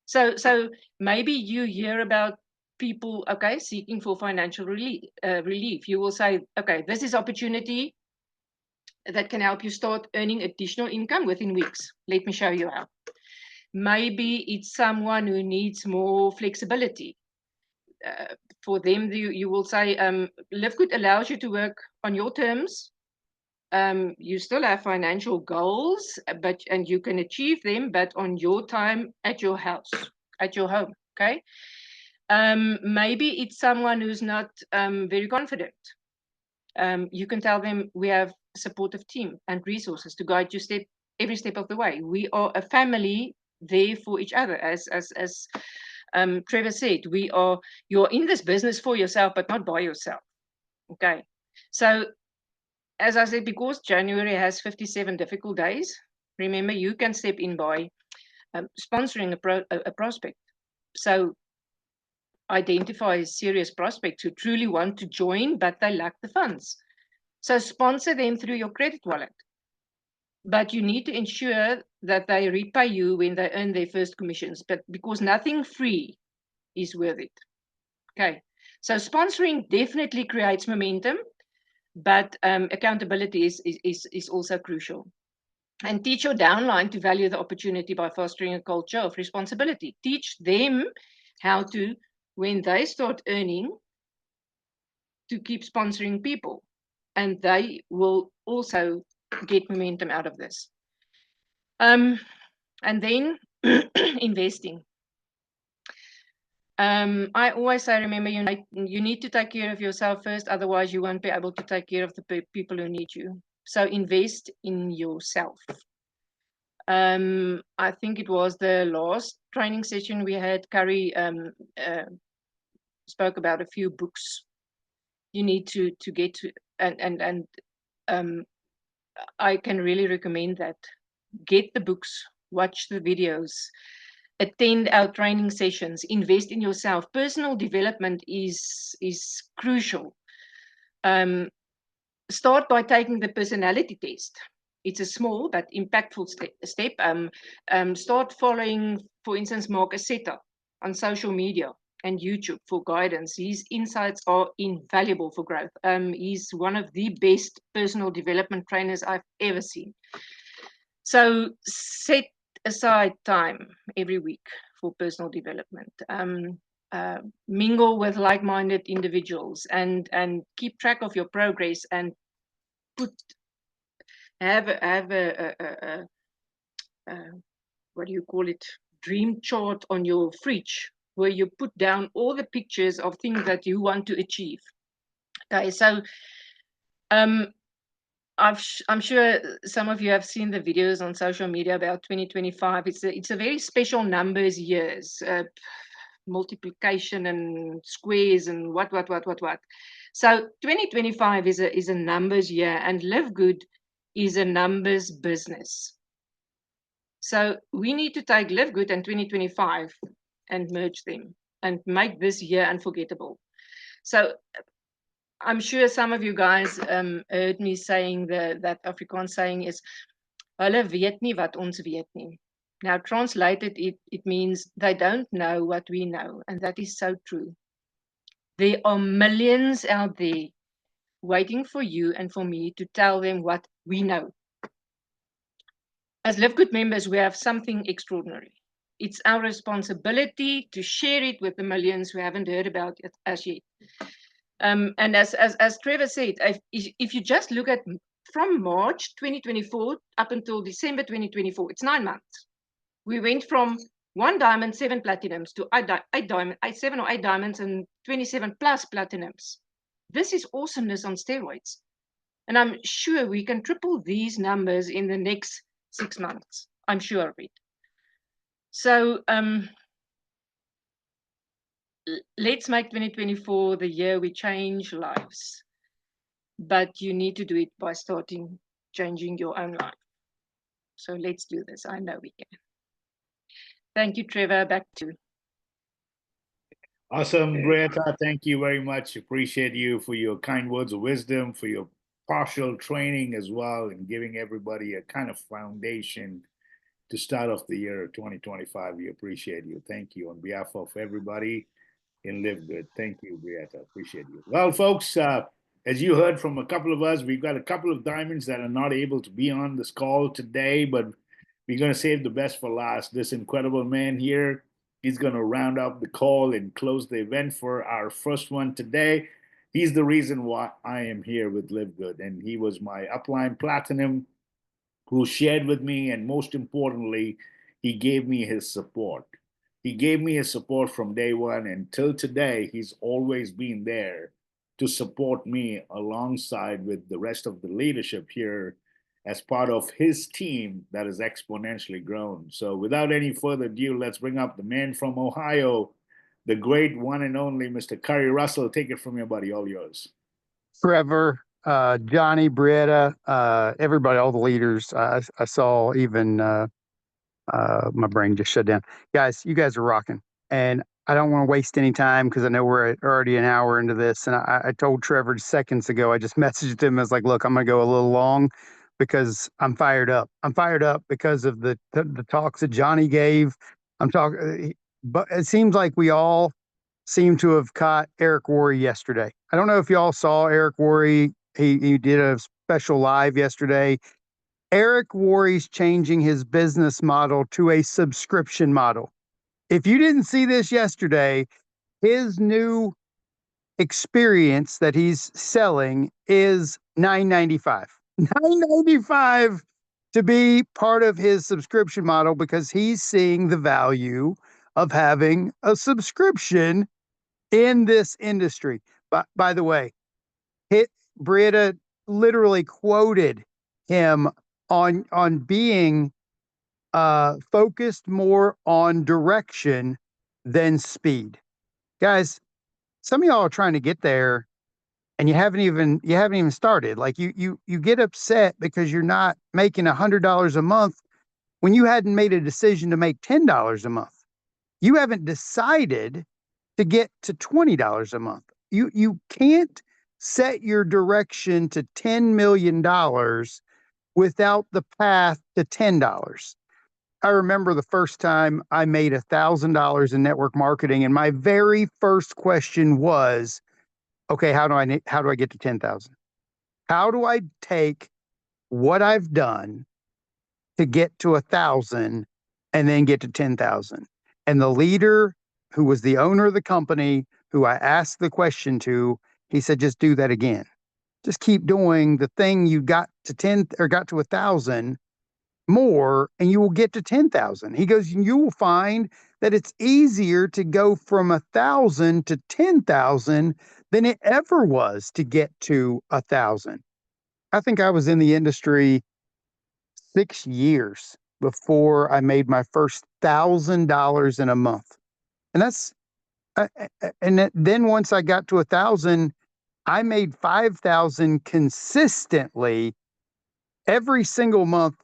C: So maybe you hear about people, okay, seeking for financial relief. You will say, okay, this is opportunity that can help you start earning additional income within weeks. Let me show you how. Maybe it's someone who needs more flexibility. For them, you will say, Live Good allows you to work on your terms. You still have financial goals, and you can achieve them, but on your time, at your house, at your home. Okay. Maybe it's someone who's not very confident. You can tell them we have a supportive team and resources to guide you every step of the way. We are a family there for each other, as Trevor said. You're in this business for yourself, but not by yourself. Okay. So, as I said, because January has 57 difficult days, remember you can step in by sponsoring a prospect. So identify serious prospects who truly want to join, but they lack the funds. So sponsor them through your credit wallet. But you need to ensure that they repay you when they earn their first commissions, but because nothing free is worth it. Okay. So sponsoring definitely creates momentum, but accountability is also crucial. And teach your downline to value the opportunity by fostering a culture of responsibility. Teach them how to, when they start earning, to keep sponsoring people, and they will also get momentum out of this. And then investing. I always say, remember, you need to take care of yourself first, otherwise you won't be able to take care of the people who need you. So invest in yourself. I think it was the last training session we had, Carrie spoke about a few books you need to get to, and I can really recommend that. Get the books, watch the videos, attend our training sessions, invest in yourself. Personal development is crucial. Start by taking the personality test. It's a small but impactful step. Start following, for instance, Mark Assetta on social media and YouTube for guidance. His insights are invaluable for growth. He's one of the best personal development trainers I've ever seen. So set aside time every week for personal development. Mingle with like-minded individuals and keep track of your progress, and have a what do you call it, dream chart on your fridge, where you put down all the pictures of things that you want to achieve. Okay, so I'm sure some of you have seen the videos on social media about 2025. It's a very special numbers years, multiplication and squares and what. So 2025 is a numbers year, and Live Good is a numbers business. So we need to take Live Good and 2025 and merge them and make this year unforgettable. So I'm sure some of you guys heard me saying that Afrikaans saying is, hulle weet nie wat ons weet nie. Now translated, it means they don't know what we know, and that is so true. There are millions out there waiting for you and for me to tell them what we know. As Live Good members, we have something extraordinary. It's our responsibility to share it with the millions who haven't heard about it as yet. And as Trevor said, if you just look at from March 2024 up until December 2024, it's 9 months. We went from 1 diamond, 7 platinums to 7 or 8 diamonds and 27 plus platinums. This is awesomeness on steroids. And I'm sure we can triple these numbers in the next 6 months. I'm sure of it. So let's make 2024 the year we change lives. But you need to do it by starting changing your own life. So let's do this. I know we can. Thank you, Trevor. Back to you.
A: Awesome, Brietta. Thank you very much. Appreciate you for your kind words of wisdom, for your partial training as well, and giving everybody a kind of foundation to start off the year 2025. We appreciate you. Thank you on behalf of everybody in Live Good. Thank you, Brietta. Appreciate you. Well, folks, as you heard from a couple of us, we've got a couple of diamonds that are not able to be on this call today, but we're going to save the best for last. This incredible man here, he's going to round up the call and close the event for our first one today. He's the reason why I am here with Live Good, and he was my upline platinum who shared with me, and most importantly, he gave me his support. He gave me his support from day one, and till today, he's always been there to support me alongside with the rest of the leadership here as part of his team that has exponentially grown. So without any further ado, let's bring up the man from Ohio, the great one and only Mr. Curry Russell. Take it from your buddy, all yours.
D: Trevor, Johnny, Brietta, everybody, all the leaders. I saw even my brain just shut down. Guys, you guys are rocking. And I don't want to waste any time because I know we're already an hour into this. And I told Trevor seconds ago, I just messaged him. I was like, look, I'm going to go a little long because I'm fired up. I'm fired up because of the talks that Johnny gave. I'm talking, but it seems like we all seem to have caught Eric Worre yesterday. I don't know if y'all saw Eric Worre. He did a special live yesterday. Eric Worre's changing his business model to a subscription model. If you didn't see this yesterday, his new experience that he's selling is $9.95. $9.95 to be part of his subscription model because he's seeing the value of having a subscription in this industry. But by the way, Brietta literally quoted him on being focused more on direction than speed. Guys, some of y'all are trying to get there and you haven't even started. Like you get upset because you're not making $100 a month when you hadn't made a decision to make $10 a month. You haven't decided to get to $20 a month. You can't set your direction to $10 million without the path to $10. I remember the first time I made $1,000 in network marketing, and my very first question was, okay, how do I get to 10,000? How do I take what I've done to get to 1,000 and then get to 10,000? And the leader who was the owner of the company, who I asked the question to, he said, just do that again. Just keep doing the thing you got to 10 or got to 1,000 more and you will get to 10,000. He goes, you will find that it's easier to go from 1,000 to 10,000 than it ever was to get to 1,000. I think I was in the industry 6 years before I made my first $1,000 in a month. And that's, then once I got to 1,000, I made 5,000 consistently every single month,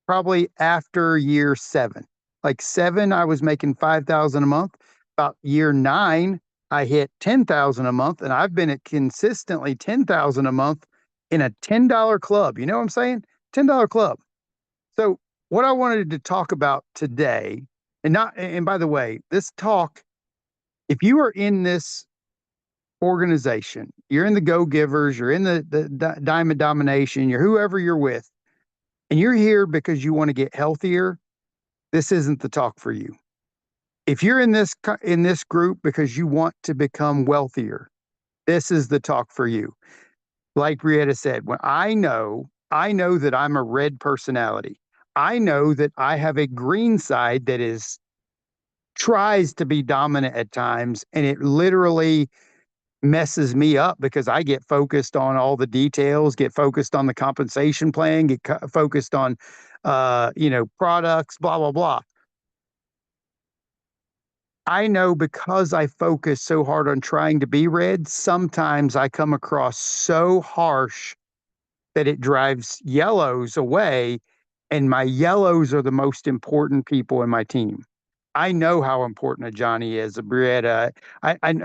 D: probably after year 7. Like 7, I was making 5,000 a month. About year 9, I hit 10,000 a month, and I've been at consistently 10,000 a month in a $10 club. You know what I'm saying? $10 club. So what I wanted to talk about today, and by the way, this talk, if you are in this organization, you're in the Go Givers, you're in the Diamond Domination, you're whoever you're with, and you're here because you want to get healthier, this isn't the talk for you. If you're in this group because you want to become wealthier, this is the talk for you. Like Brietta said, when I know that I'm a red personality. I know that I have a green side that tries to be dominant at times, and it literally messes me up because I get focused on all the details, get focused on the compensation plan, get focused on products, blah blah blah. I know because I focus so hard on trying to be red, sometimes I come across so harsh that it drives yellows away, and my yellows are the most important people in my team. I know how important a Johnny is, a Brietta.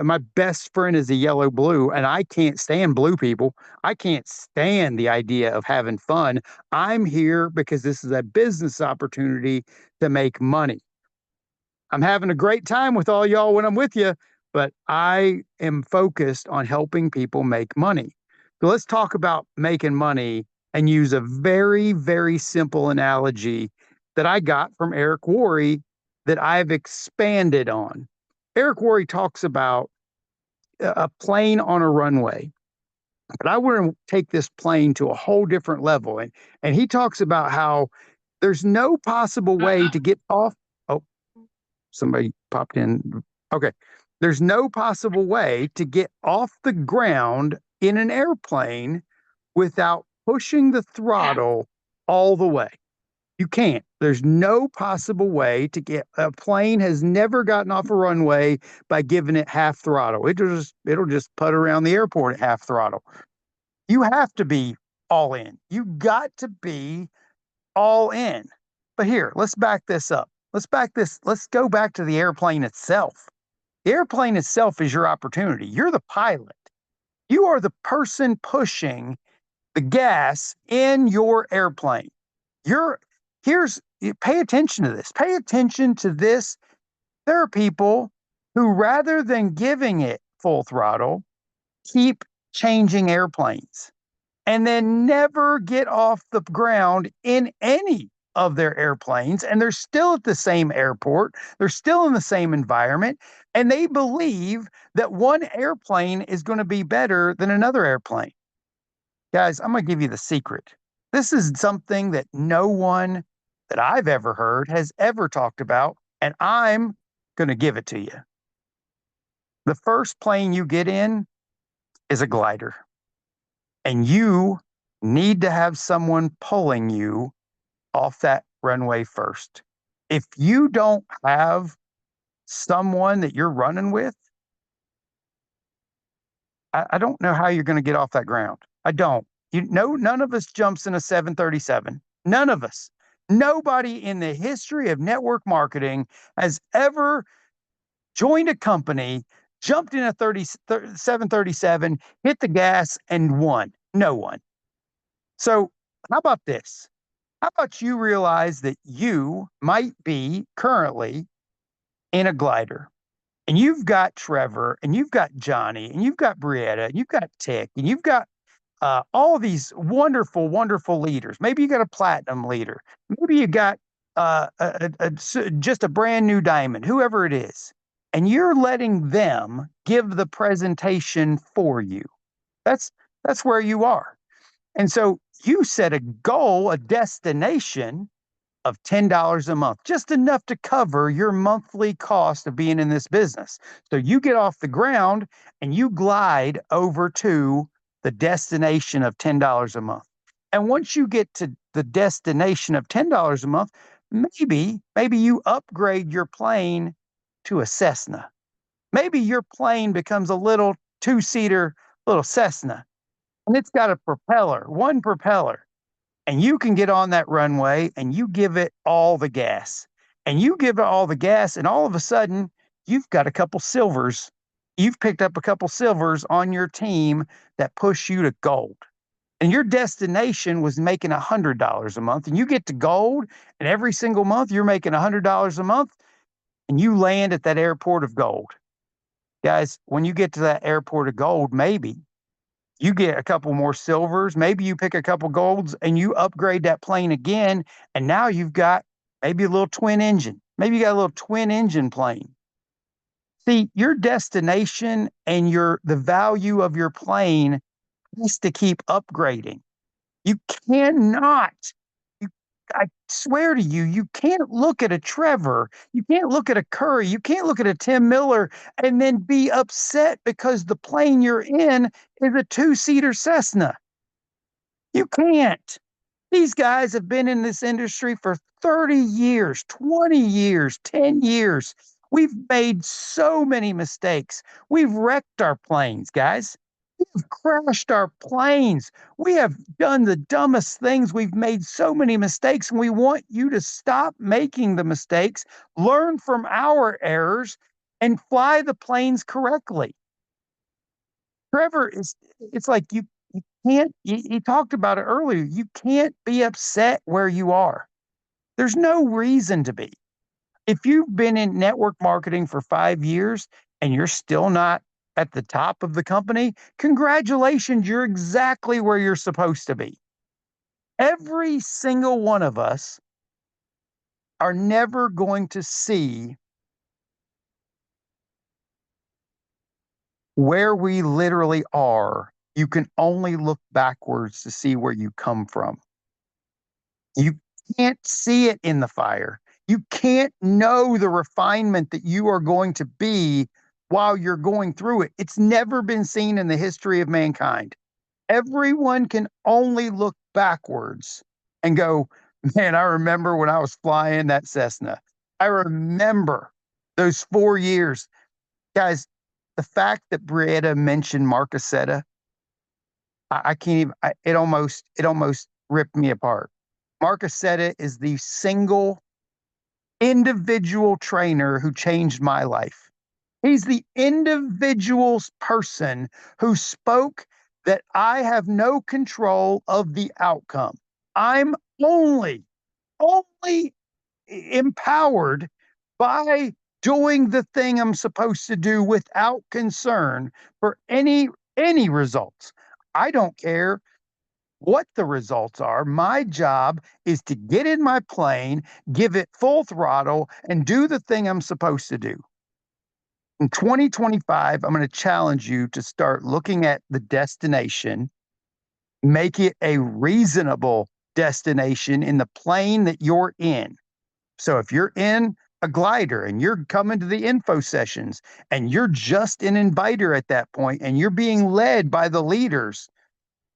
D: My best friend is a yellow blue, and I can't stand blue people. I can't stand the idea of having fun. I'm here because this is a business opportunity to make money. I'm having a great time with all y'all when I'm with you, but I am focused on helping people make money. So let's talk about making money and use a very, very simple analogy that I got from Eric Worre that I've expanded on. Eric Worre talks about a plane on a runway, but I want to take this plane to a whole different level. And he talks about how there's no possible way to get off. Oh, somebody popped in. Okay. There's no possible way to get off the ground in an airplane without pushing the throttle all the way. You can't. There's no possible way to get a plane has never gotten off a runway by giving it half throttle. It'll just put around the airport at half throttle. You have to be all in. You got to be all in. But here, let's back this up. Let's go back to the airplane itself. The airplane itself is your opportunity. You're the pilot. You are the person pushing the gas in your airplane. Pay attention to this. Pay attention to this. There are people who, rather than giving it full throttle, keep changing airplanes and then never get off the ground in any of their airplanes. And they're still at the same airport. They're still in the same environment. And they believe that one airplane is going to be better than another airplane. Guys, I'm going to give you the secret. This is something that no one that I've ever heard has ever talked about, and I'm going to give it to you. The first plane you get in is a glider, and you need to have someone pulling you off that runway first. If you don't have someone that you're running with, I don't know how you're going to get off that ground. I don't. None of us jumps in a 737. None of us. Nobody in the history of network marketing has ever joined a company, jumped in a 737, hit the gas, and won. No one. So how about this? How about you realize that you might be currently in a glider, and you've got Trevor, and you've got Johnny, and you've got Brietta, and you've got Tick, and you've got all these wonderful, wonderful leaders. Maybe you got a platinum leader. Maybe you got just a brand new diamond, whoever it is. And you're letting them give the presentation for you. That's where you are. And so you set a goal, a destination of $10 a month, just enough to cover your monthly cost of being in this business. So you get off the ground and you glide over to the destination of $10 a month. And once you get to the destination of $10 a month, maybe you upgrade your plane to a Cessna. Maybe your plane becomes a little two-seater little Cessna, and it's got a propeller, one propeller. And you can get on that runway and you give it all the gas. And you give it all the gas, and all of a sudden, you've got a couple silvers. You've picked up a couple silvers on your team that push you to gold. And your destination was making $100 a month. And you get to gold, and every single month you're making $100 a month, and you land at that airport of gold. Guys, when you get to that airport of gold, maybe you get a couple more silvers, maybe you pick a couple golds, and you upgrade that plane again, and now you've got maybe a little twin engine. Maybe you got a little twin engine plane. See, your destination and the value of your plane has to keep upgrading. You cannot, you, I swear to you, you can't look at a Trevor, you can't look at a Curry, you can't look at a Tim Miller and then be upset because the plane you're in is a two-seater Cessna. You can't. These guys have been in this industry for 30 years, 20 years, 10 years. We've made so many mistakes. We've wrecked our planes, guys. We've crashed our planes. We have done the dumbest things. We've made so many mistakes, and we want you to stop making the mistakes, learn from our errors, and fly the planes correctly. Trevor, it's like you can't, he talked about it earlier. You can't be upset where you are. There's no reason to be. If you've been in network marketing for 5 years and you're still not at the top of the company, congratulations, you're exactly where you're supposed to be. Every single one of us are never going to see where we literally are. You can only look backwards to see where you come from. You can't see it in the fire. You can't know the refinement that you are going to be while you're going through it. It's never been seen in the history of mankind. Everyone can only look backwards and go, man, I remember when I was flying that Cessna. I remember those 4 years. Guys, the fact that Brietta mentioned Mark Aceta, I can't even, it almost ripped me apart. Mark Aceta is the single individual trainer who changed my life. He's the individual person who spoke that I have no control of the outcome. I'm only empowered by doing the thing I'm supposed to do without concern for any results. I don't care what the results are. My job is to get in my plane, give it full throttle, and do the thing I'm supposed to do. In 2025, I'm going to challenge you to start looking at the destination, make it a reasonable destination in the plane that you're in. So if you're in a glider and you're coming to the info sessions and you're just an inviter at that point and you're being led by the leaders,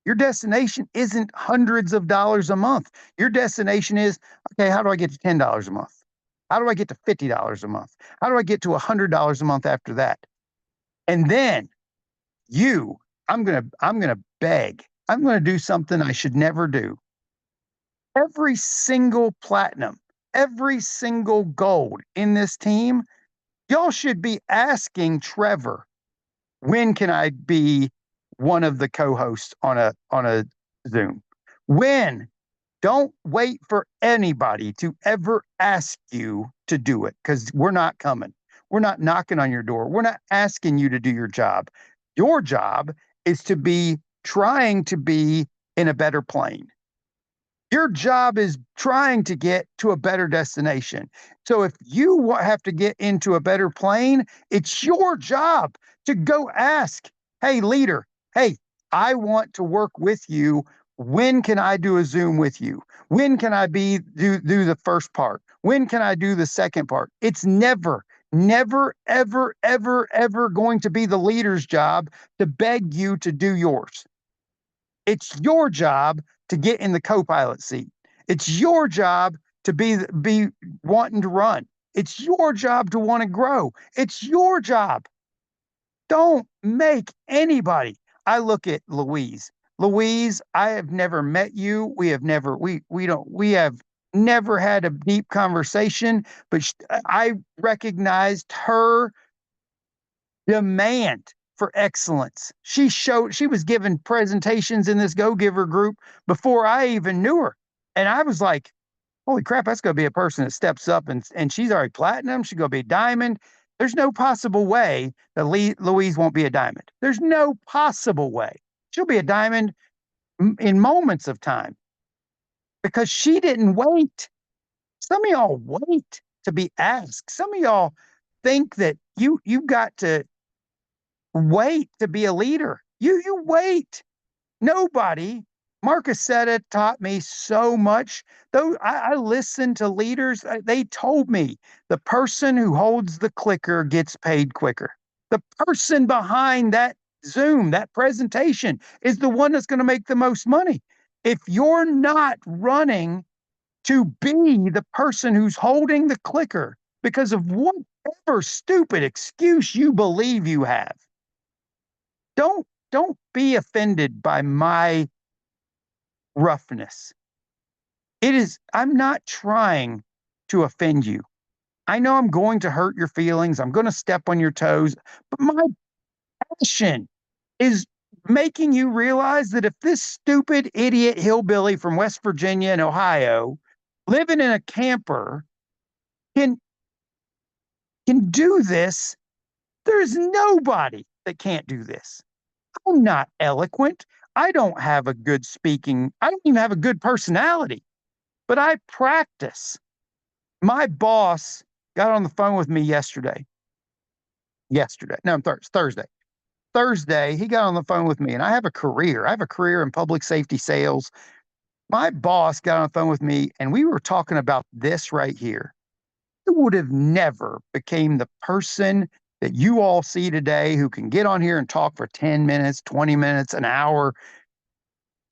D: your destination isn't hundreds of dollars a month. Your destination is, okay, how do I get to $10 a month? How do I get to $50 a month? How do I get to $100 a month after that? And then I'm gonna beg. I'm gonna do something I should never do. Every single platinum, every single gold in this team, y'all should be asking Trevor, when can I be one of the co-hosts on a Zoom? When? Don't wait for anybody to ever ask you to do it, because we're not coming. We're not knocking on your door. We're not asking you to do your job. Your job is to be trying to be in a better plane. Your job is trying to get to a better destination. So if you have to get into a better plane, it's your job to go ask, hey, leader, hey, I want to work with you. When can I do a Zoom with you? When can I do the first part? When can I do the second part? It's never, ever, ever going to be the leader's job to beg you to do yours. It's your job to get in the co-pilot seat. It's your job to be wanting to run. It's your job to want to grow. It's your job. Don't make anybody. I look at Louise. Louise, I have never met you. We have never had a deep conversation, but I recognized her demand for excellence. She was giving presentations in this Go Giver group before I even knew her. And I was like, holy crap, that's going to be a person that steps up and she's already platinum. She's going to be diamond. There's no possible way that Louise won't be a diamond. There's no possible way. She'll be a diamond in moments of time because she didn't wait. Some of y'all wait to be asked. Some of y'all think that you've got to wait to be a leader. You wait. Nobody. Marcus Setta taught me so much. Though I listened to leaders, they told me the person who holds the clicker gets paid quicker. The person behind that Zoom, that presentation, is the one that's going to make the most money. If you're not running to be the person who's holding the clicker because of whatever stupid excuse you believe you have, don't be offended by my roughness. I'm not trying to offend you. I know I'm going to hurt your feelings. I'm going to step on your toes, but my passion is making you realize that if this stupid idiot hillbilly from West Virginia and Ohio living in a camper can do this, there's nobody that can't do this. I'm not eloquent. I don't have a good speaking. I don't even have a good personality, but I practice. My boss got on the phone with me yesterday. No, Thursday. Thursday, he got on the phone with me, and I have a career. I have a career in public safety sales. My boss got on the phone with me, and we were talking about this right here. I would have never became the person that you all see today who can get on here and talk for 10 minutes, 20 minutes, an hour,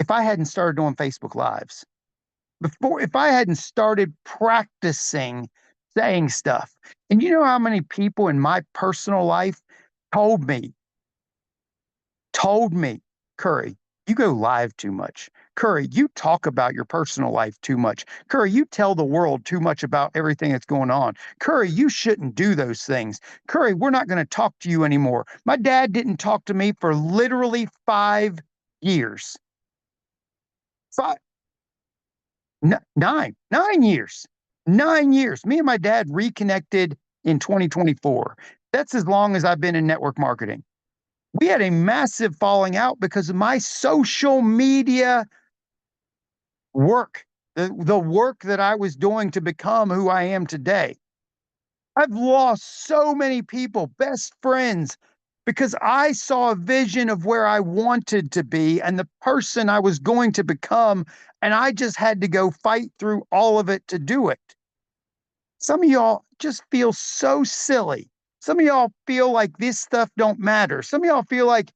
D: if I hadn't started doing Facebook Lives. If I hadn't started practicing saying stuff. And you know how many people in my personal life told me, Curry, you go live too much. Curry, you talk about your personal life too much. Curry, you tell the world too much about everything that's going on. Curry, you shouldn't do those things. Curry, we're not going to talk to you anymore. My dad didn't talk to me for literally 5 years. 9 years. 9 years. Me and my dad reconnected in 2024. That's as long as I've been in network marketing. We had a massive falling out because of my social media work, the work that I was doing to become who I am today. I've lost so many people, best friends, because I saw a vision of where I wanted to be and the person I was going to become, and I just had to go fight through all of it to do it. Some of y'all just feel so silly. Some of y'all feel like this stuff don't matter. Some of y'all feel like,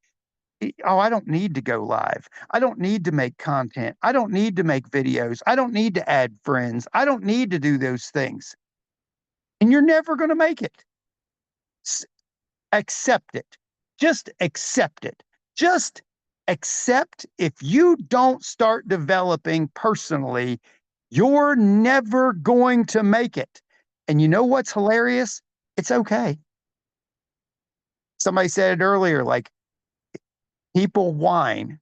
D: oh, I don't need to go live. I don't need to make content. I don't need to make videos. I don't need to add friends. I don't need to do those things. And you're never going to make it. Accept it. Just accept it. Just accept if you don't start developing personally, you're never going to make it. And you know what's hilarious? It's okay. Somebody said it earlier, like, people whine,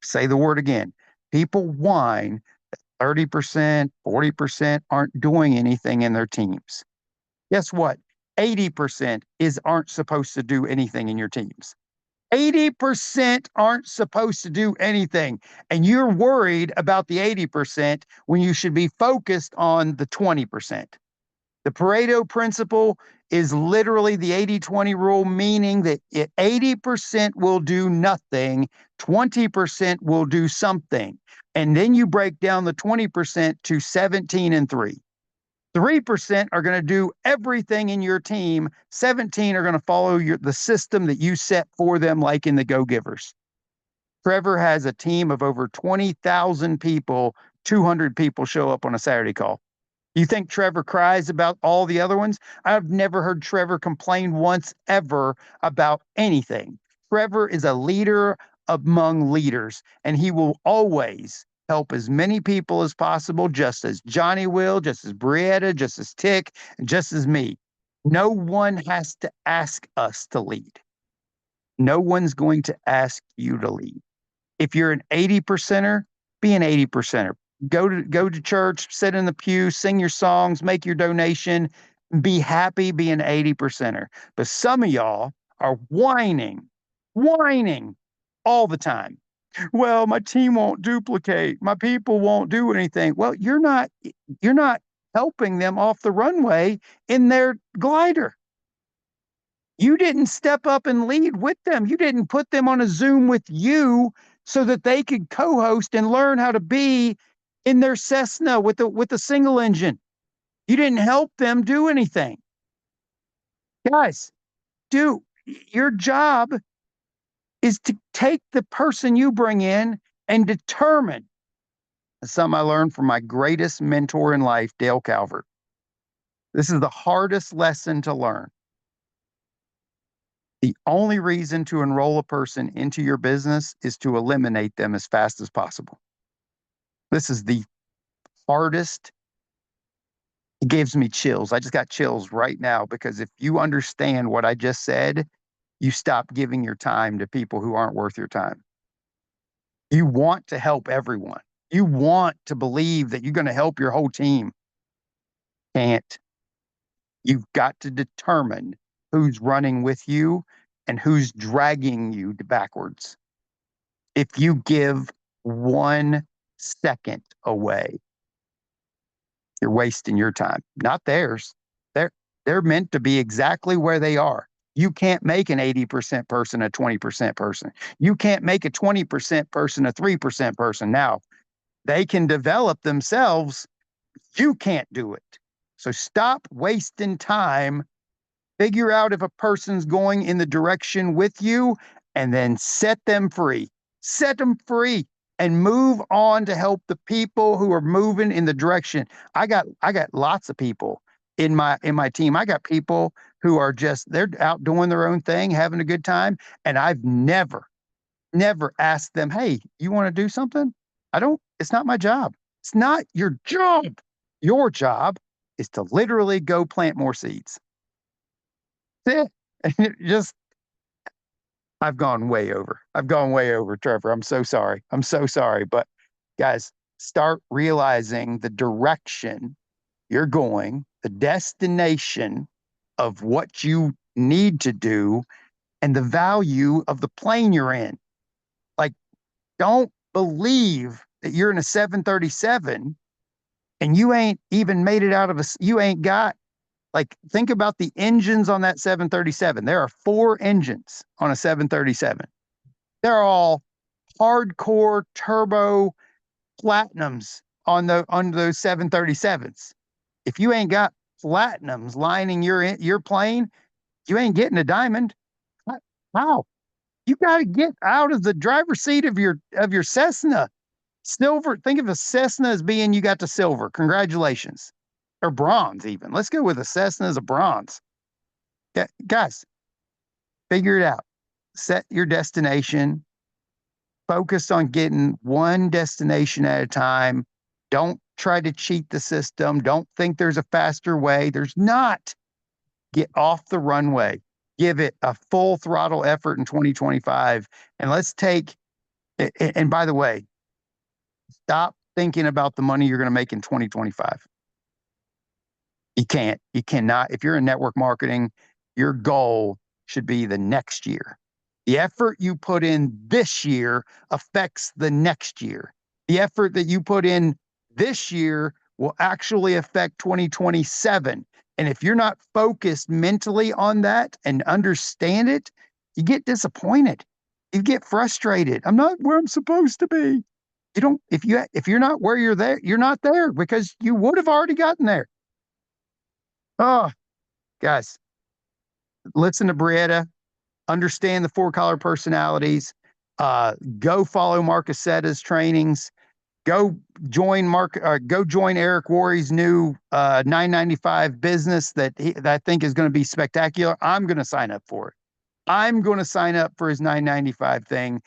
D: say the word again. People whine that 30%, 40% aren't doing anything in their teams. Guess what? 80% aren't supposed to do anything in your teams. 80% aren't supposed to do anything. And you're worried about the 80% when you should be focused on the 20%. The Pareto principle is literally the 80-20 rule, meaning that 80% will do nothing, 20% will do something. And then you break down the 20% to 17 and 3. 3% are going to do everything in your team. 17 are going to follow the system that you set for them, like in the Go Givers. Trevor has a team of over 20,000 people. 200 people show up on a Saturday call. You think Trevor cries about all the other ones? I've never heard Trevor complain once ever about anything. Trevor is a leader among leaders, and he will always help as many people as possible, just as Johnny will, just as Brietta, just as Tick, and just as me. No one has to ask us to lead. No one's going to ask you to lead. If you're an 80%er, be an 80%er. Go to church, sit in the pew, sing your songs, make your donation, be happy being an 80%er. But some of y'all are whining all the time. Well, my team won't duplicate. My people won't do anything. Well, you're not helping them off the runway in their glider. You didn't step up and lead with them. You didn't put them on a Zoom with you so that they could co-host and learn how to be in their Cessna with the single engine. You didn't help them do anything. Guys, your job is to take the person you bring in and determine. Something I learned from my greatest mentor in life, Dale Calvert. This is the hardest lesson to learn. The only reason to enroll a person into your business is to eliminate them as fast as possible. This is the hardest. It gives me chills. I just got chills right now, because if you understand what I just said, you stop giving your time to people who aren't worth your time. You want to help everyone. You want to believe that you're going to help your whole team. Can't. You've got to determine who's running with you and who's dragging you backwards. If you give 1 second away, you're wasting your time, not theirs. They're meant to be exactly where they are. You can't make an 80% person a 20% person. You can't make a 20% person a 3% person. Now, they can develop themselves. You can't do it. So stop wasting time. Figure out if a person's going in the direction with you, and then set them free. Set them free and move on to help the people who are moving in the direction. I got lots of people in my team. I got people who are they're out doing their own thing, having a good time. And I've never asked them, hey, you want to do something? It's not my job. It's not your job. Your job is to literally go plant more seeds. That's it. I've gone way over. Trevor. I'm so sorry. But guys, start realizing the direction you're going, the destination of what you need to do, and the value of the plane you're in. Like, don't believe that you're in a 737 and you ain't even made it out of you ain't got, think about the engines on that 737. There are 4 engines on a 737. They're all hardcore turbo platinums on those 737s. If you ain't got platinums lining your plane, you ain't getting a diamond. How? You got to get out of the driver's seat of your Cessna. Silver. Think of a Cessna as being, you got to silver. Congratulations. Or bronze even. Let's go with a Cessna as a bronze. Yeah, guys, figure it out. Set your destination. Focus on getting one destination at a time. Don't try to cheat the system. Don't think there's a faster way. There's not. Get off the runway. Give it a full throttle effort in 2025. And let's take, and by the way, stop thinking about the money you're going to make in 2025. You cannot. If you're in network marketing, your goal should be the next year. The effort you put in this year affects the next year. The effort that you put in this year will actually affect 2027. And if you're not focused mentally on that and understand it, you get disappointed. You get frustrated. I'm not where I'm supposed to be. If you're not where you're there, you're not there, because you would have already gotten there. Oh, guys, listen to Brietta, understand the 4-color personalities, go follow Mark Aceta's trainings, go join Eric Worre's new $9.95 business that I think is going to be spectacular. I'm going to sign up for it. I'm going to sign up for his $9.95 thing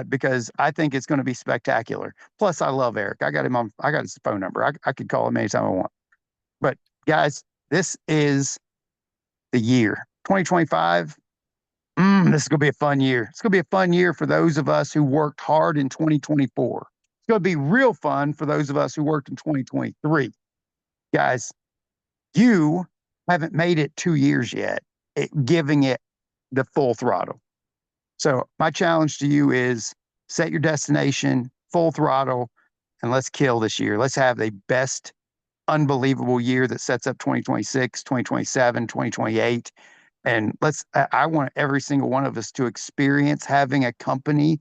D: because I think it's going to be spectacular. Plus, I love Eric. I got his phone number. I could call him anytime I want. But guys, this is the year 2025. This is going to be a fun year. It's going to be a fun year for those of us who worked hard in 2024. It's going to be real fun for those of us who worked in 2023. Guys, you haven't made it 2 years yet, giving it the full throttle. So my challenge to you is set your destination, full throttle, and let's kill this year. Let's have the best unbelievable year that sets up 2026, 2027, 2028. And I want every single one of us to experience having a company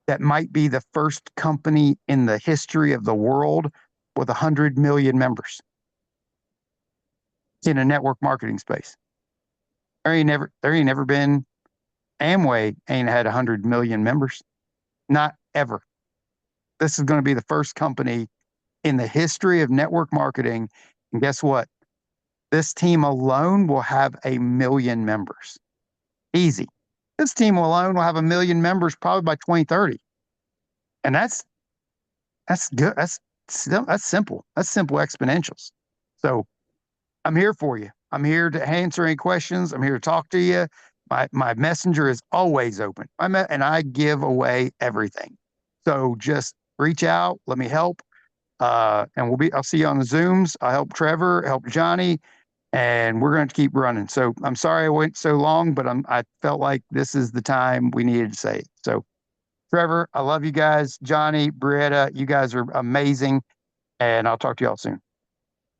D: that might be the first company in the history of the world with 100 million members in a network marketing space. There ain't never been, Amway ain't had 100 million members. Not ever. This is going to be the first company in the history of network marketing. And guess what? This team alone will have 1 million members. Easy. This team alone will have 1 million members probably by 2030. And that's good. That's simple. That's simple exponentials. So I'm here for you. I'm here to answer any questions. I'm here to talk to you. My messenger is always open. And I give away everything. So just reach out. Let me help. And I'll see you on the Zooms. I help Trevor, help Johnny, and we're going to keep running. So I'm sorry I went so long, but I felt like this is the time we needed to say it. So Trevor, I love you guys. Johnny, Brietta, you guys are amazing. And I'll talk to y'all soon.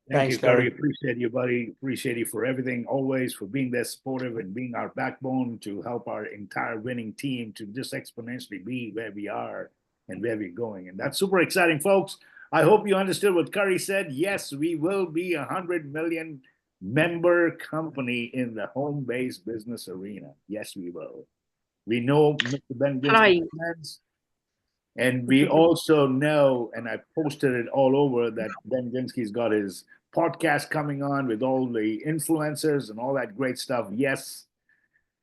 A: Thank
B: Thanks,
A: you, Curry.
B: Cody.
A: Appreciate you, buddy. Appreciate you for everything, always, for being there supportive and being our backbone to help our entire winning team to just exponentially be where we are and where we're going. And that's super exciting, folks. I hope you understood what Curry said. Yes, we will be 100 million member company in the home-based business arena. Yes, we will. We know Mr. Ben Ginsky plans. And we also know, and I posted it all over, that Ben Ginsky's got his podcast coming on with all the influencers and all that great stuff. Yes,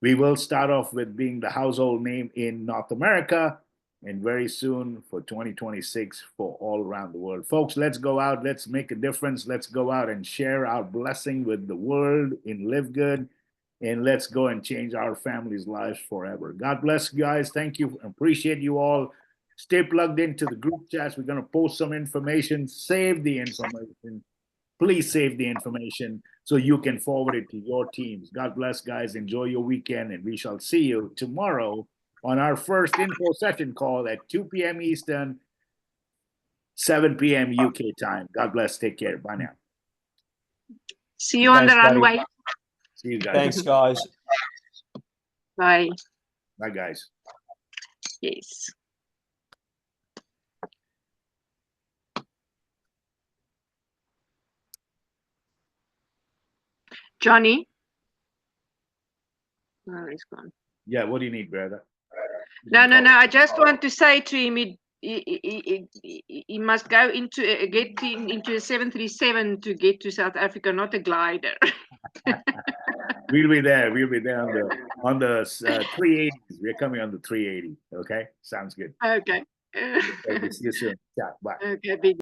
A: we will start off with being the household name in North America, and very soon for 2026 for all around the world. Folks, let's go out. Let's make a difference. Let's go out and share our blessing with the world in Live Good. And let's go and change our families' lives forever. God bless you guys. Thank you. Appreciate you all. Stay plugged into the group chats. We're going to post some information. Save the information. Please save the information so you can forward it to your teams. God bless, guys. Enjoy your weekend, and we shall see you tomorrow on our first info session call at 2 p.m. Eastern, 7 p.m. UK time. God bless. Take care. Bye now.
C: See you on the
B: Thanks, buddy.
C: runway.
A: See you guys.
B: Thanks, guys.
C: Bye.
A: Bye, guys.
C: Yes. Johnny? Oh, he's gone.
A: Yeah, what do you need, brother?
C: No. I just want to say to him, he must go into a 737 to get to South Africa, not a glider.
A: We'll be there. We'll be there on the 380s. We're coming on the 380. Okay, sounds good.
C: Okay.
A: Okay, see you soon. Yeah, bye.
C: Okay, big.